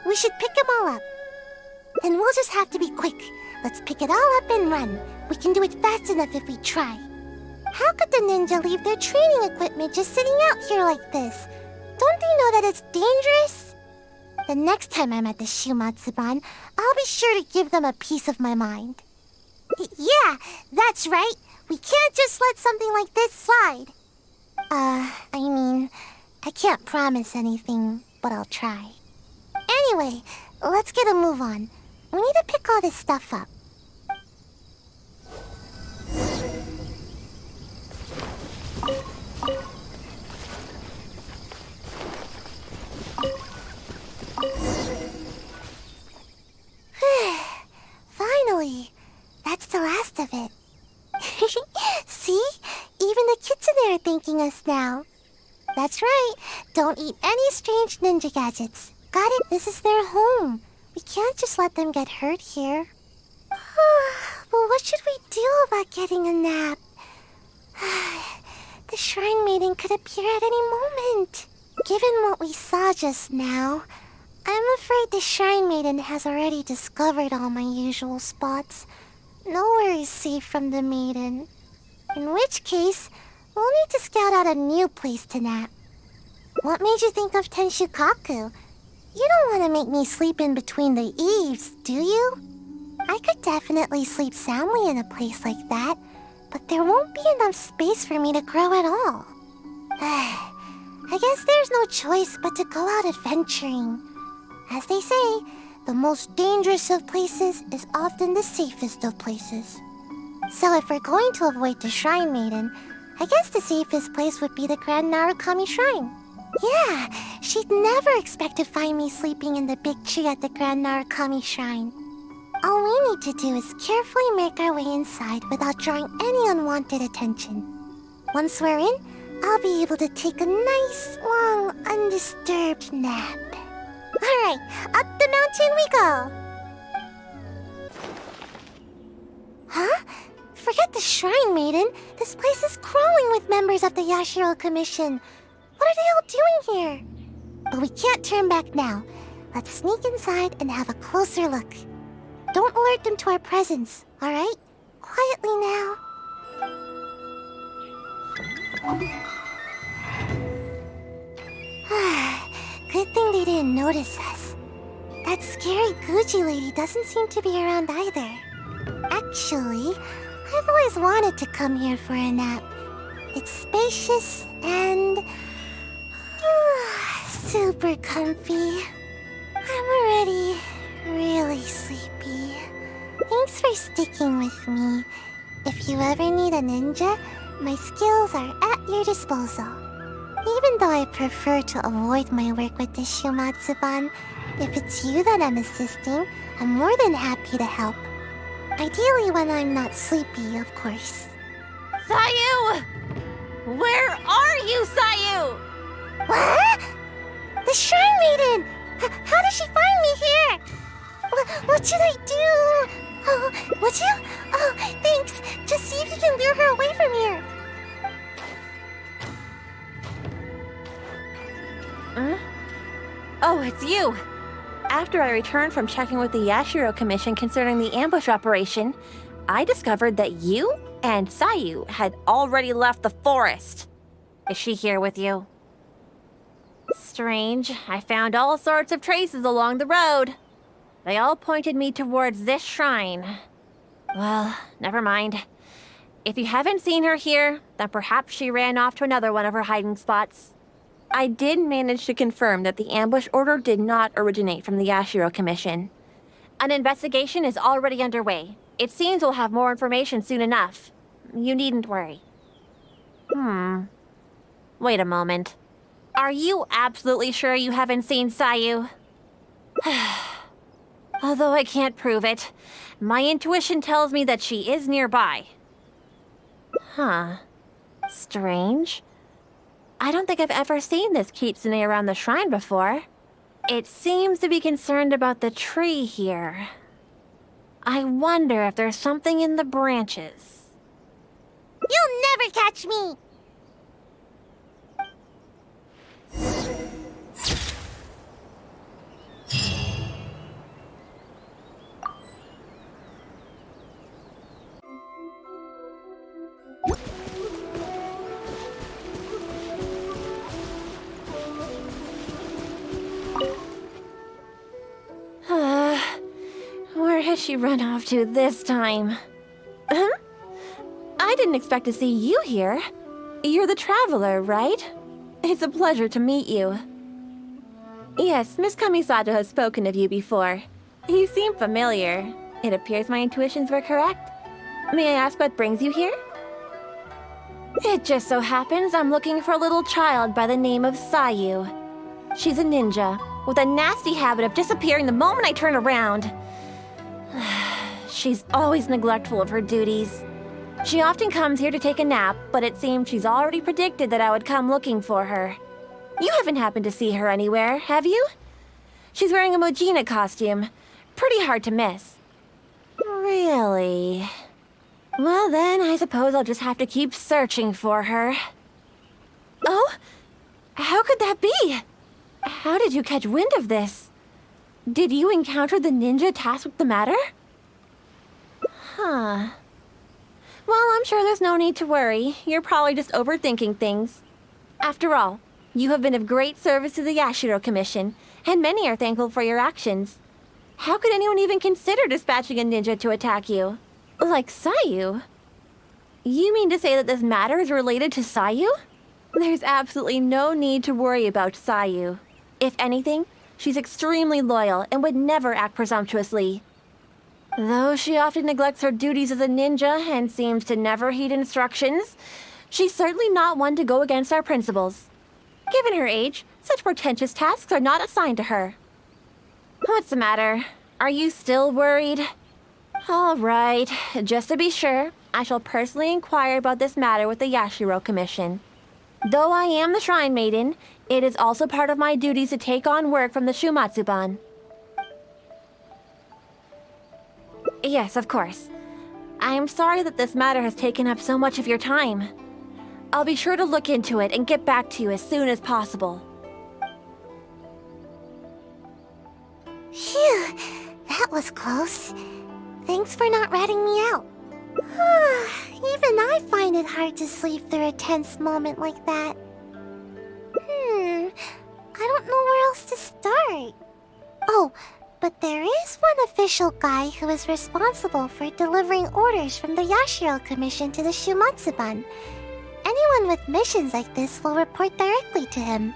We should pick them all up. Then we'll just have to be quick. Let's pick it all up and run. We can do it fast enough if we try. How could the ninja leave their training equipment just sitting out here like this? Don't they know that it's dangerous? The next time I'm at the Shumatsuban, I'll be sure to give them a piece of my mind. Yeah, that's right. We can't just let something like this slide. I can't promise anything, but I'll try. Anyway, let's get a move on. We need to pick all this stuff up. Finally! That's the last of it. See? Even the kitsune are thanking us now. That's right. Don't eat any strange ninja gadgets. Got it? This is their home. We can't just let them get hurt here. But what should we do about getting a nap? The Shrine Maiden could appear at any moment. Given what we saw just now, I'm afraid the Shrine Maiden has already discovered all my usual spots. Nowhere is safe from the maiden. In which case, we'll need to scout out a new place to nap. What made you think of Tenshukaku? You don't want to make me sleep in between the eaves, do you? I could definitely sleep soundly in a place like that, but there won't be enough space for me to grow at all. I guess there's no choice but to go out adventuring. As they say, the most dangerous of places is often the safest of places. So if we're going to avoid the Shrine Maiden, I guess the safest place would be the Grand Narukami Shrine. Yeah, she'd never expect to find me sleeping in the big tree at the Grand Narukami Shrine. All we need to do is carefully make our way inside without drawing any unwanted attention. Once we're in, I'll be able to take a nice, long, undisturbed nap. Alright, up the mountain we go! Huh? Forget the Shrine Maiden. This place is crawling with members of the Yashiro Commission. What are they all doing here? But we can't turn back now. Let's sneak inside and have a closer look. Don't alert them to our presence, alright? Quietly now. Good thing they didn't notice us. That scary Gucci lady doesn't seem to be around either. Actually, I've always wanted to come here for a nap. It's spacious and super comfy. I'm already really sleepy. Thanks for sticking with me. If you ever need a ninja, my skills are at your disposal. Even though I prefer to avoid my work with the Shumatsuban, if it's you that I'm assisting, I'm more than happy to help. Ideally when I'm not sleepy, of course. Sayu! Where are you, Sayu? What? The Shrine Maiden! How did she find me here? What should I do? Oh, would you? Oh, thanks. Just see if you can lure her away from here. Huh? Oh, it's you! After I returned from checking with the Yashiro Commission concerning the ambush operation, I discovered that you and Sayu had already left the forest. Is she here with you? Strange. I found all sorts of traces along the road. They all pointed me towards this shrine. Well, never mind. If you haven't seen her here, then perhaps she ran off to another one of her hiding spots. I did manage to confirm that the ambush order did not originate from the Yashiro Commission. An investigation is already underway. It seems we'll have more information soon enough. You needn't worry. Wait a moment. Are you absolutely sure you haven't seen Sayu? Although I can't prove it, my intuition tells me that she is nearby. Huh. Strange. I don't think I've ever seen this kitsune around the shrine before. It seems to be concerned about the tree here. I wonder if there's something in the branches. You'll never catch me! Where has she run off to this time? Huh? I didn't expect to see you here. You're the traveler, right? It's a pleasure to meet you. Yes, Miss Kamisato has spoken of you before. You seem familiar. It appears my intuitions were correct. May I ask what brings you here? It just so happens I'm looking for a little child by the name of Sayu. She's a ninja, with a nasty habit of disappearing the moment I turn around. She's always neglectful of her duties. She often comes here to take a nap, but it seems she's already predicted that I would come looking for her. You haven't happened to see her anywhere, have you? She's wearing a Mojina costume. Pretty hard to miss. Really? Well then, I suppose I'll just have to keep searching for her. Oh? How could that be? How did you catch wind of this? Did you encounter the ninja tasked with the matter? Huh. Well, I'm sure there's no need to worry. You're probably just overthinking things. After all, you have been of great service to the Yashiro Commission, and many are thankful for your actions. How could anyone even consider dispatching a ninja to attack you? Like Sayu? You mean to say that this matter is related to Sayu? There's absolutely no need to worry about Sayu. If anything, she's extremely loyal and would never act presumptuously. Though she often neglects her duties as a ninja and seems to never heed instructions, she's certainly not one to go against our principles. Given her age, such portentous tasks are not assigned to her. What's the matter? Are you still worried? All right, just to be sure, I shall personally inquire about this matter with the Yashiro Commission. Though I am the Shrine Maiden, it is also part of my duties to take on work from the Shumatsuban. Yes, of course. I am sorry that this matter has taken up so much of your time. I'll be sure to look into it and get back to you as soon as possible. Phew, that was close. Thanks for not ratting me out. Even I find it hard to sleep through a tense moment like that. I don't know where else to start. Oh, but there is one official guy who is responsible for delivering orders from the Yashiro Commission to the Shumatsuban. Anyone with missions like this will report directly to him.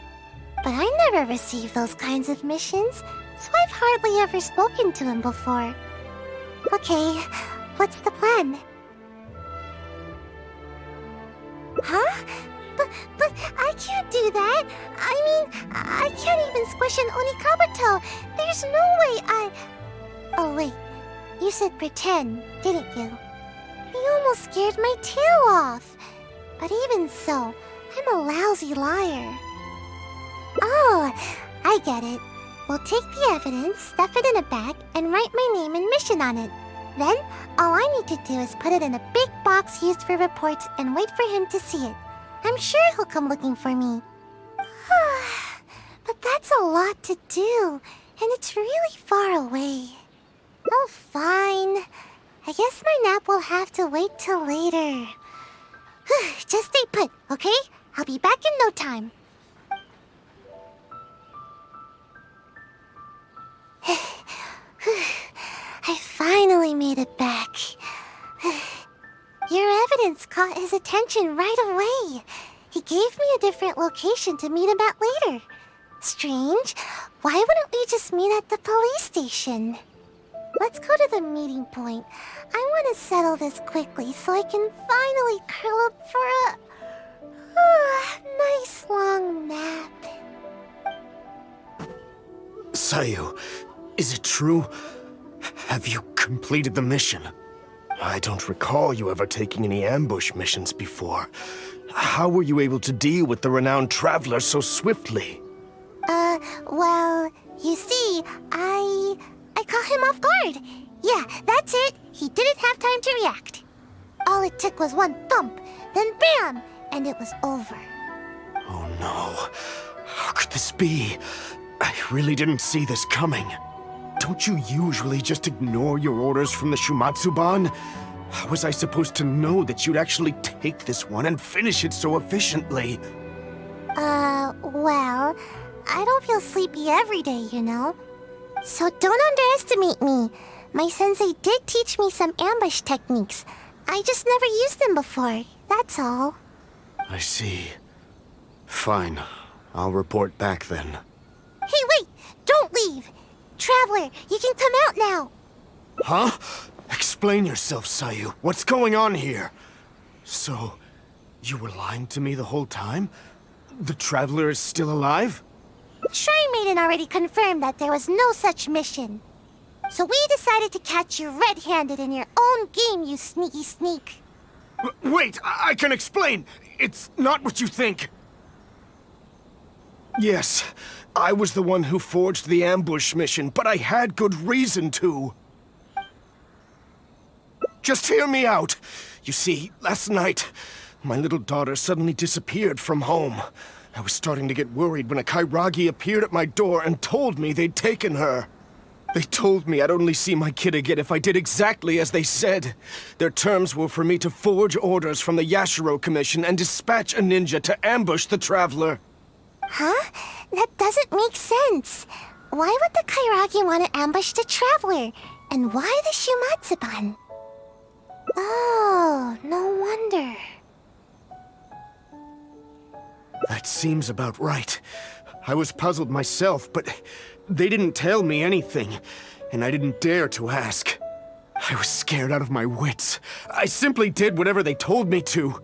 But I never received those kinds of missions, so I've hardly ever spoken to him before. Okay, what's the plan? Huh? But I can't do that. I mean, I can't even squish an Onikabuto. There's no way I... Oh, wait. You said pretend, didn't you? You almost scared my tail off. But even so, I'm a lousy liar. Oh, I get it. We'll take the evidence, stuff it in a bag, and write my name and mission on it. Then, all I need to do is put it in a big box used for reports and wait for him to see it. I'm sure he'll come looking for me. But that's a lot to do, and it's really far away. Oh, fine. I guess my nap will have to wait till later. Just stay put, okay? I'll be back in no time. I finally made it back. Your evidence caught his attention right away. He gave me a different location to meet him at later. Strange. Why wouldn't we just meet at the police station? Let's go to the meeting point. I want to settle this quickly so I can finally curl up for a nice long nap. Sayu, is it true? Have you completed the mission? I don't recall you ever taking any ambush missions before. How were you able to deal with the renowned traveler so swiftly? Well, you see, I caught him off guard. Yeah, that's it. He didn't have time to react. All it took was one thump, then bam, and it was over. Oh no. How could this be? I really didn't see this coming. Don't you usually just ignore your orders from the Shumatsuban? How was I supposed to know that you'd actually take this one and finish it so efficiently? Well, I don't feel sleepy every day, you know. So don't underestimate me. My sensei did teach me some ambush techniques. I just never used them before, that's all. I see. Fine. I'll report back then. Hey, wait! Don't leave! Traveler, you can come out now! Huh? Explain yourself, Sayu. What's going on here? So, you were lying to me the whole time? The Traveler is still alive? Shrine Maiden already confirmed that there was no such mission. So we decided to catch you red-handed in your own game, you sneaky sneak. Wait, I can explain! It's not what you think! Yes, I was the one who forged the ambush mission, but I had good reason to. Just hear me out. You see, last night, my little daughter suddenly disappeared from home. I was starting to get worried when a Kairagi appeared at my door and told me they'd taken her. They told me I'd only see my kid again if I did exactly as they said. Their terms were for me to forge orders from the Yashiro Commission and dispatch a ninja to ambush the Traveler. Huh? That doesn't make sense. Why would the Kairagi want to ambush the Traveler? And why the Shumatsuban? Oh, no wonder. That seems about right. I was puzzled myself, but they didn't tell me anything, and I didn't dare to ask. I was scared out of my wits. I simply did whatever they told me to.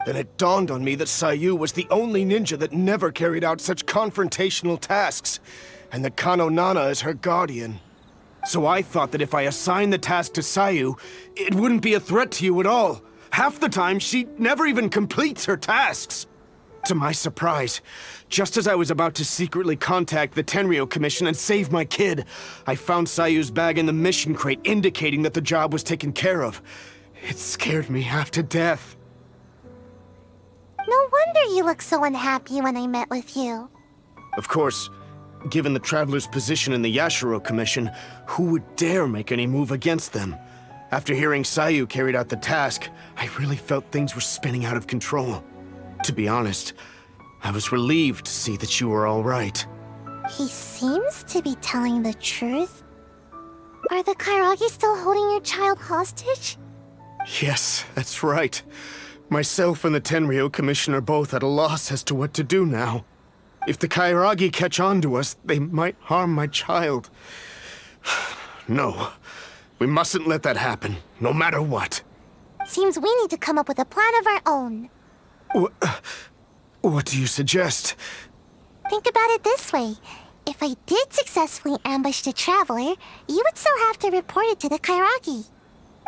Then it dawned on me that Sayu was the only ninja that never carried out such confrontational tasks, and that Kano Nana is her guardian. So I thought that if I assigned the task to Sayu, it wouldn't be a threat to you at all. Half the time, she never even completes her tasks. To my surprise, just as I was about to secretly contact the Tenryo Commission and save my kid, I found Sayu's bag in the mission crate indicating that the job was taken care of. It scared me half to death. No wonder you looked so unhappy when I met with you. Of course, given the Traveler's position in the Yashiro Commission, who would dare make any move against them? After hearing Sayu carried out the task, I really felt things were spinning out of control. To be honest, I was relieved to see that you were all right. He seems to be telling the truth. Are the Kairagi still holding your child hostage? Yes, that's right. Myself and the Tenryo Commission are both at a loss as to what to do now. If the Kairagi catch on to us, they might harm my child. No, we mustn't let that happen, no matter what. Seems we need to come up with a plan of our own. What do you suggest? Think about it this way. If I did successfully ambush the Traveler, you would still have to report it to the Kairagi.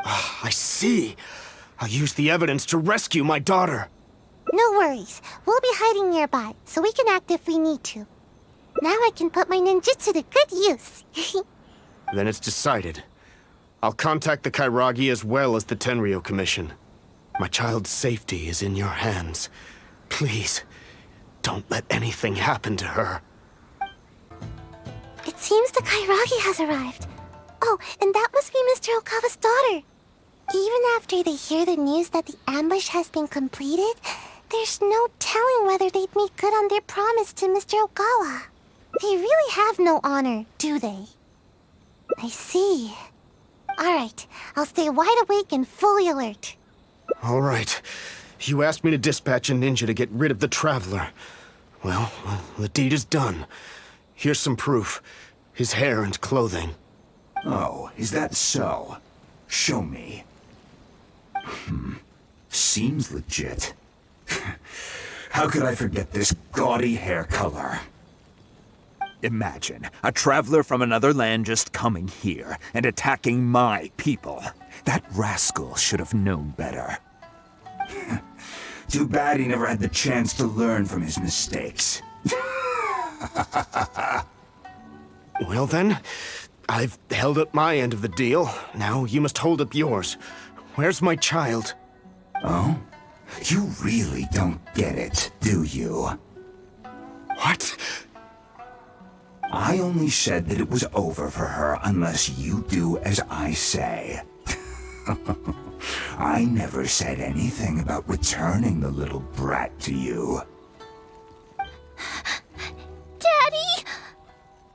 I see. I'll use the evidence to rescue my daughter. No worries. We'll be hiding nearby, so we can act if we need to. Now I can put my ninjutsu to good use. Then it's decided. I'll contact the Kairagi as well as the Tenryo Commission. My child's safety is in your hands. Please, don't let anything happen to her. It seems the Kairagi has arrived. Oh, and that must be Mr. Okawa's daughter. Even after they hear the news that the ambush has been completed, there's no telling whether they'd make good on their promise to Mr. Okawa. They really have no honor, do they? I see. Alright, I'll stay wide awake and fully alert. All right. You asked me to dispatch a ninja to get rid of the Traveler. Well, the deed is done. Here's some proof. His hair and clothing. Oh, is that so? Show me. Seems legit. How could I forget this gaudy hair color? Imagine a traveler from another land just coming here and attacking my people. That rascal should have known better. Too bad he never had the chance to learn from his mistakes. Well then, I've held up my end of the deal. Now you must hold up yours. Where's my child? Oh? You really don't get it, do you? What? I only said that it was over for her unless you do as I say. I never said anything about returning the little brat to you. Daddy!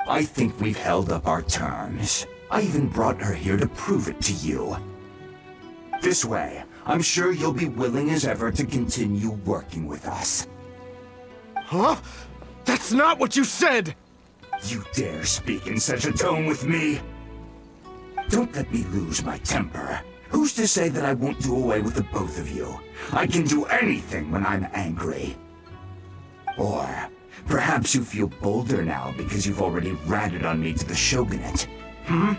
I think we've held up our terms. I even brought her here to prove it to you. This way, I'm sure you'll be willing as ever to continue working with us. Huh? That's not what you said! You dare speak in such a tone with me? Don't let me lose my temper. Who's to say that I won't do away with the both of you? I can do anything when I'm angry. Or perhaps you feel bolder now because you've already ratted on me to the Shogunate. Huh?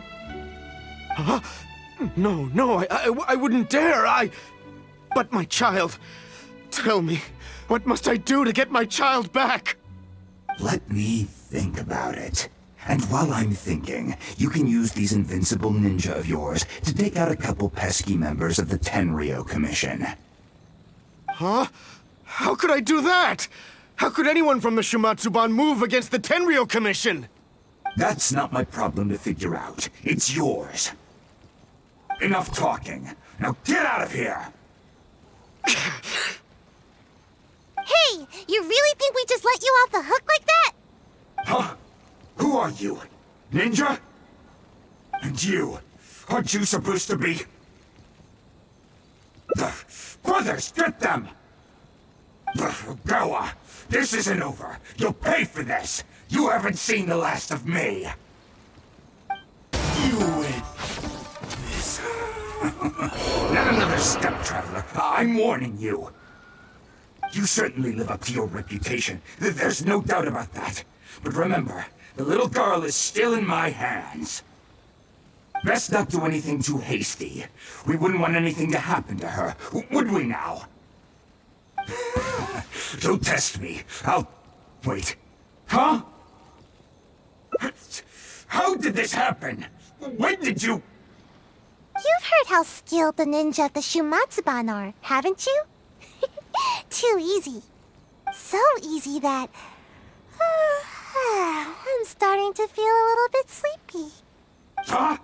No, I wouldn't dare, But my child... Tell me, what must I do to get my child back? Let me think about it. And while I'm thinking, you can use these invincible ninja of yours to take out a couple pesky members of the Tenryo Commission. Huh? How could I do that? How could anyone from the Shumatsuban move against the Tenryo Commission? That's not my problem to figure out. It's yours. Enough talking. Now get out of here! Hey, you really think we just let you off the hook like that? Huh? Who are you? Ninja? And you? Aren't you supposed to be... Brothers, get them! Gawa, this isn't over. You'll pay for this. You haven't seen the last of me. You win. This. Not another step, Traveler. I'm warning you. You certainly live up to your reputation. There's no doubt about that. But remember, the little girl is still in my hands. Best not do anything too hasty. We wouldn't want anything to happen to her, would we now? Don't test me. I'll... Wait. Huh? How did this happen? When did you... You've heard how skilled the ninja of the Shumatsuban are, haven't you? Too easy. So easy that... I'm starting to feel a little bit sleepy. Huh?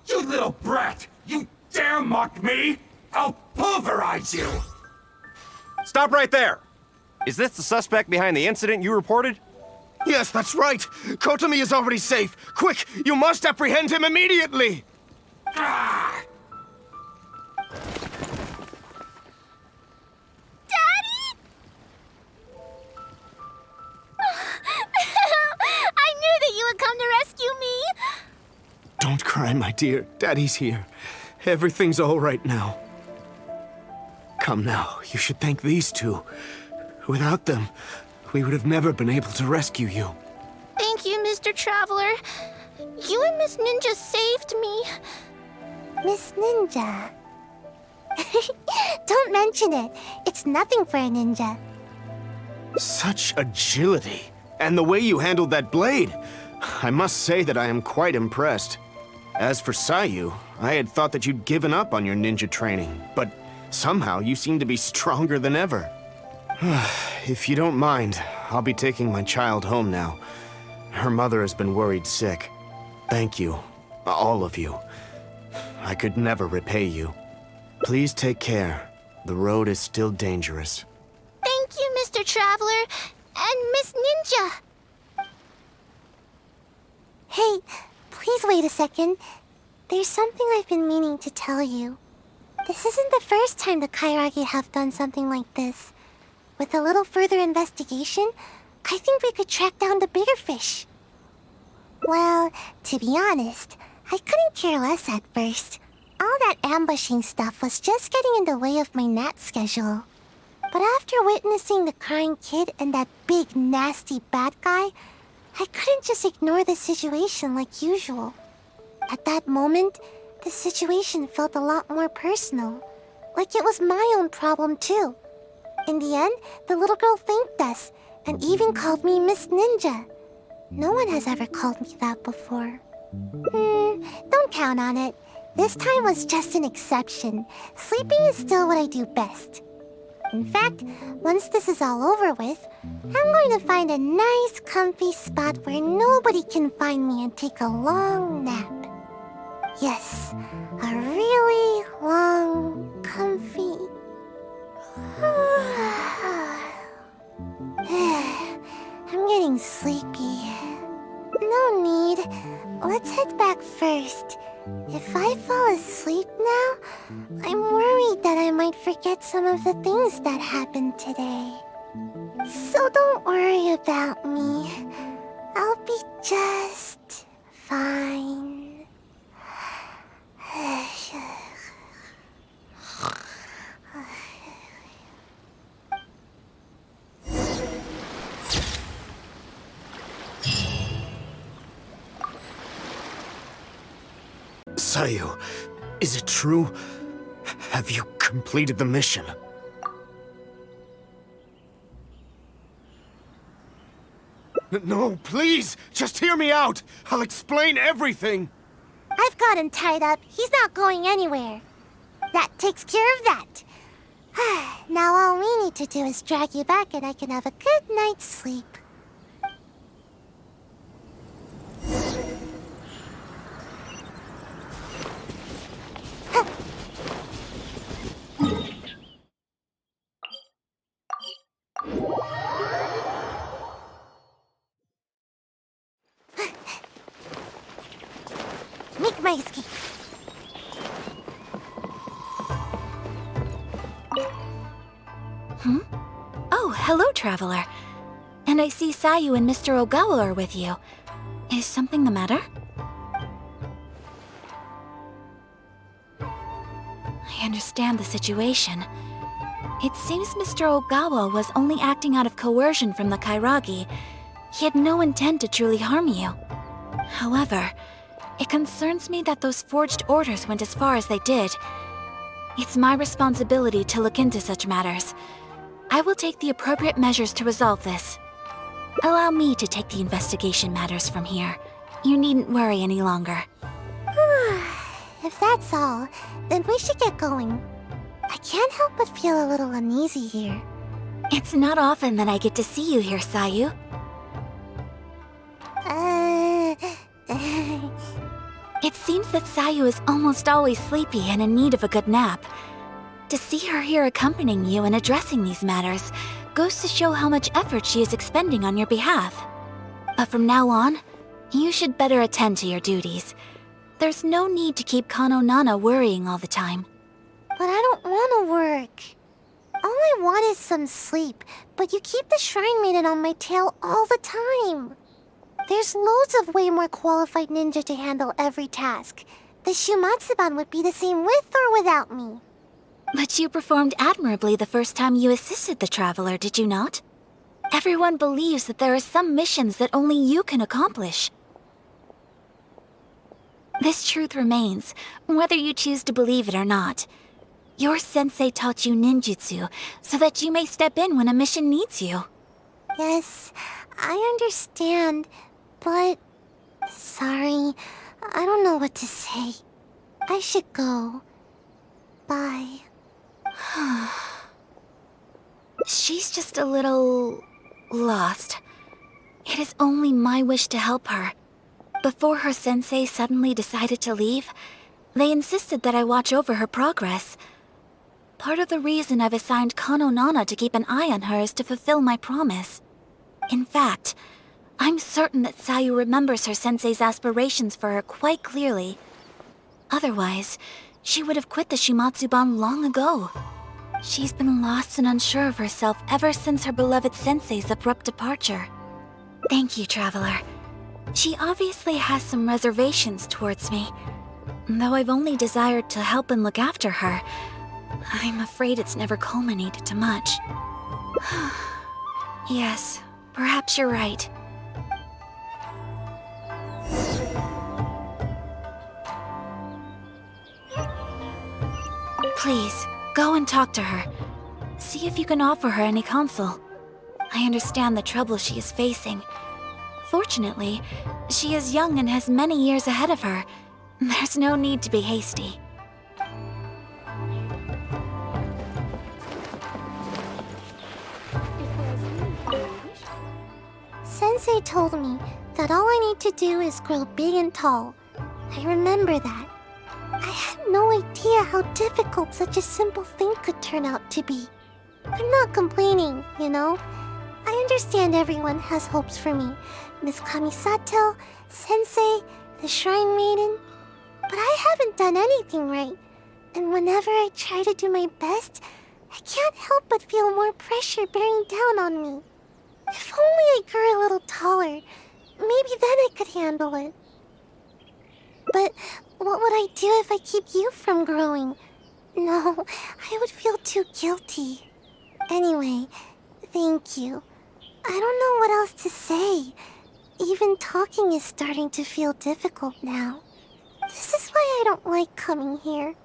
You little brat! You dare mock me? I'll pulverize you! Stop right there! Is this the suspect behind the incident you reported? Yes, that's right. Kotomi is already safe. Quick, you must apprehend him immediately! Ah! Daddy? I knew that you would come to rescue me! Don't cry, my dear. Daddy's here. Everything's all right now. Come now, you should thank these two. Without them, we would have never been able to rescue you. Thank you, Mr. Traveler. You and Miss Ninja saved me. Miss Ninja? Don't mention it. It's nothing for a ninja. Such agility. And the way you handled that blade. I must say that I am quite impressed. As for Sayu, I had thought that you'd given up on your ninja training, but somehow you seem to be stronger than ever. If you don't mind, I'll be taking my child home now. Her mother has been worried sick. Thank you, all of you. I could never repay you. Please take care. The road is still dangerous. Thank you, Mr. Traveler, and Miss Ninja. Hey, please wait a second. There's something I've been meaning to tell you. This isn't the first time the Kairagi have done something like this. With a little further investigation, I think we could track down the bigger fish. Well, to be honest, I couldn't care less at first. All that ambushing stuff was just getting in the way of my nat schedule. But after witnessing the crying kid and that big, nasty bad guy, I couldn't just ignore the situation like usual. At that moment, the situation felt a lot more personal. Like it was my own problem too. In the end, the little girl thanked us, and even called me Miss Ninja. No one has ever called me that before. Don't count on it. This time was just an exception. Sleeping is still what I do best. In fact, once this is all over with, I'm going to find a nice, comfy spot where nobody can find me and take a long nap. Yes, a really long, comfy... I'm getting sleepy. No need. Let's head back first. If I fall asleep now, I'm worried that I might forget some of the things that happened today. So don't worry about me. I'll be just fine. Sayu, is it true? Have you completed the mission? No, please! Just hear me out! I'll explain everything! I've got him tied up. He's not going anywhere. That takes care of that. Now all we need to do is drag you back and I can have a good night's sleep. Make my escape. Oh, hello, Traveler. And I see Sayu and Mr. Ogawa are with you. Is something the matter? I understand the situation. It seems Mr. Ogawa was only acting out of coercion from the Kairagi. He had no intent to truly harm you. However, it concerns me that those forged orders went as far as they did. It's my responsibility to look into such matters. I will take the appropriate measures to resolve this. Allow me to take the investigation matters from here. You needn't worry any longer. If that's all, then we should get going. I can't help but feel a little uneasy here. It's not often that I get to see you here, Sayu. It seems that Sayu is almost always sleepy and in need of a good nap. To see her here accompanying you and addressing these matters goes to show how much effort she is expending on your behalf. But from now on, you should better attend to your duties. There's no need to keep Kano Nana worrying all the time. But I don't want to work. All I want is some sleep, but you keep the Shrine Maiden on my tail all the time. There's loads of way more qualified ninja to handle every task. The Shumatsuban would be the same with or without me. But you performed admirably the first time you assisted the Traveler, did you not? Everyone believes that there are some missions that only you can accomplish. This truth remains, whether you choose to believe it or not. Your sensei taught you ninjutsu so that you may step in when a mission needs you. Yes, I understand, but... Sorry, I don't know what to say. I should go. Bye. She's just a little... lost. It is only my wish to help her. Before her sensei suddenly decided to leave, they insisted that I watch over her progress. Part of the reason I've assigned Kano Nana to keep an eye on her is to fulfill my promise. In fact, I'm certain that Sayu remembers her sensei's aspirations for her quite clearly. Otherwise, she would have quit the Shimatsuban long ago. She's been lost and unsure of herself ever since her beloved sensei's abrupt departure. Thank you, Traveler. She obviously has some reservations towards me. Though I've only desired to help and look after her, I'm afraid it's never culminated to much. Yes, perhaps you're right. Please, go and talk to her. See if you can offer her any counsel. I understand the trouble she is facing. Fortunately, she is young and has many years ahead of her. There's no need to be hasty. Sensei told me that all I need to do is grow big and tall. I remember that. I had no idea how difficult such a simple thing could turn out to be. I'm not complaining, you know? I understand everyone has hopes for me. Miss Kamisato, Sensei, the Shrine Maiden. But I haven't done anything right. And whenever I try to do my best, I can't help but feel more pressure bearing down on me. If only I grew a little taller, maybe then I could handle it. But what would I do if I keep you from growing? No, I would feel too guilty. Anyway, thank you. I don't know what else to say. Even talking is starting to feel difficult now. This is why I don't like coming here.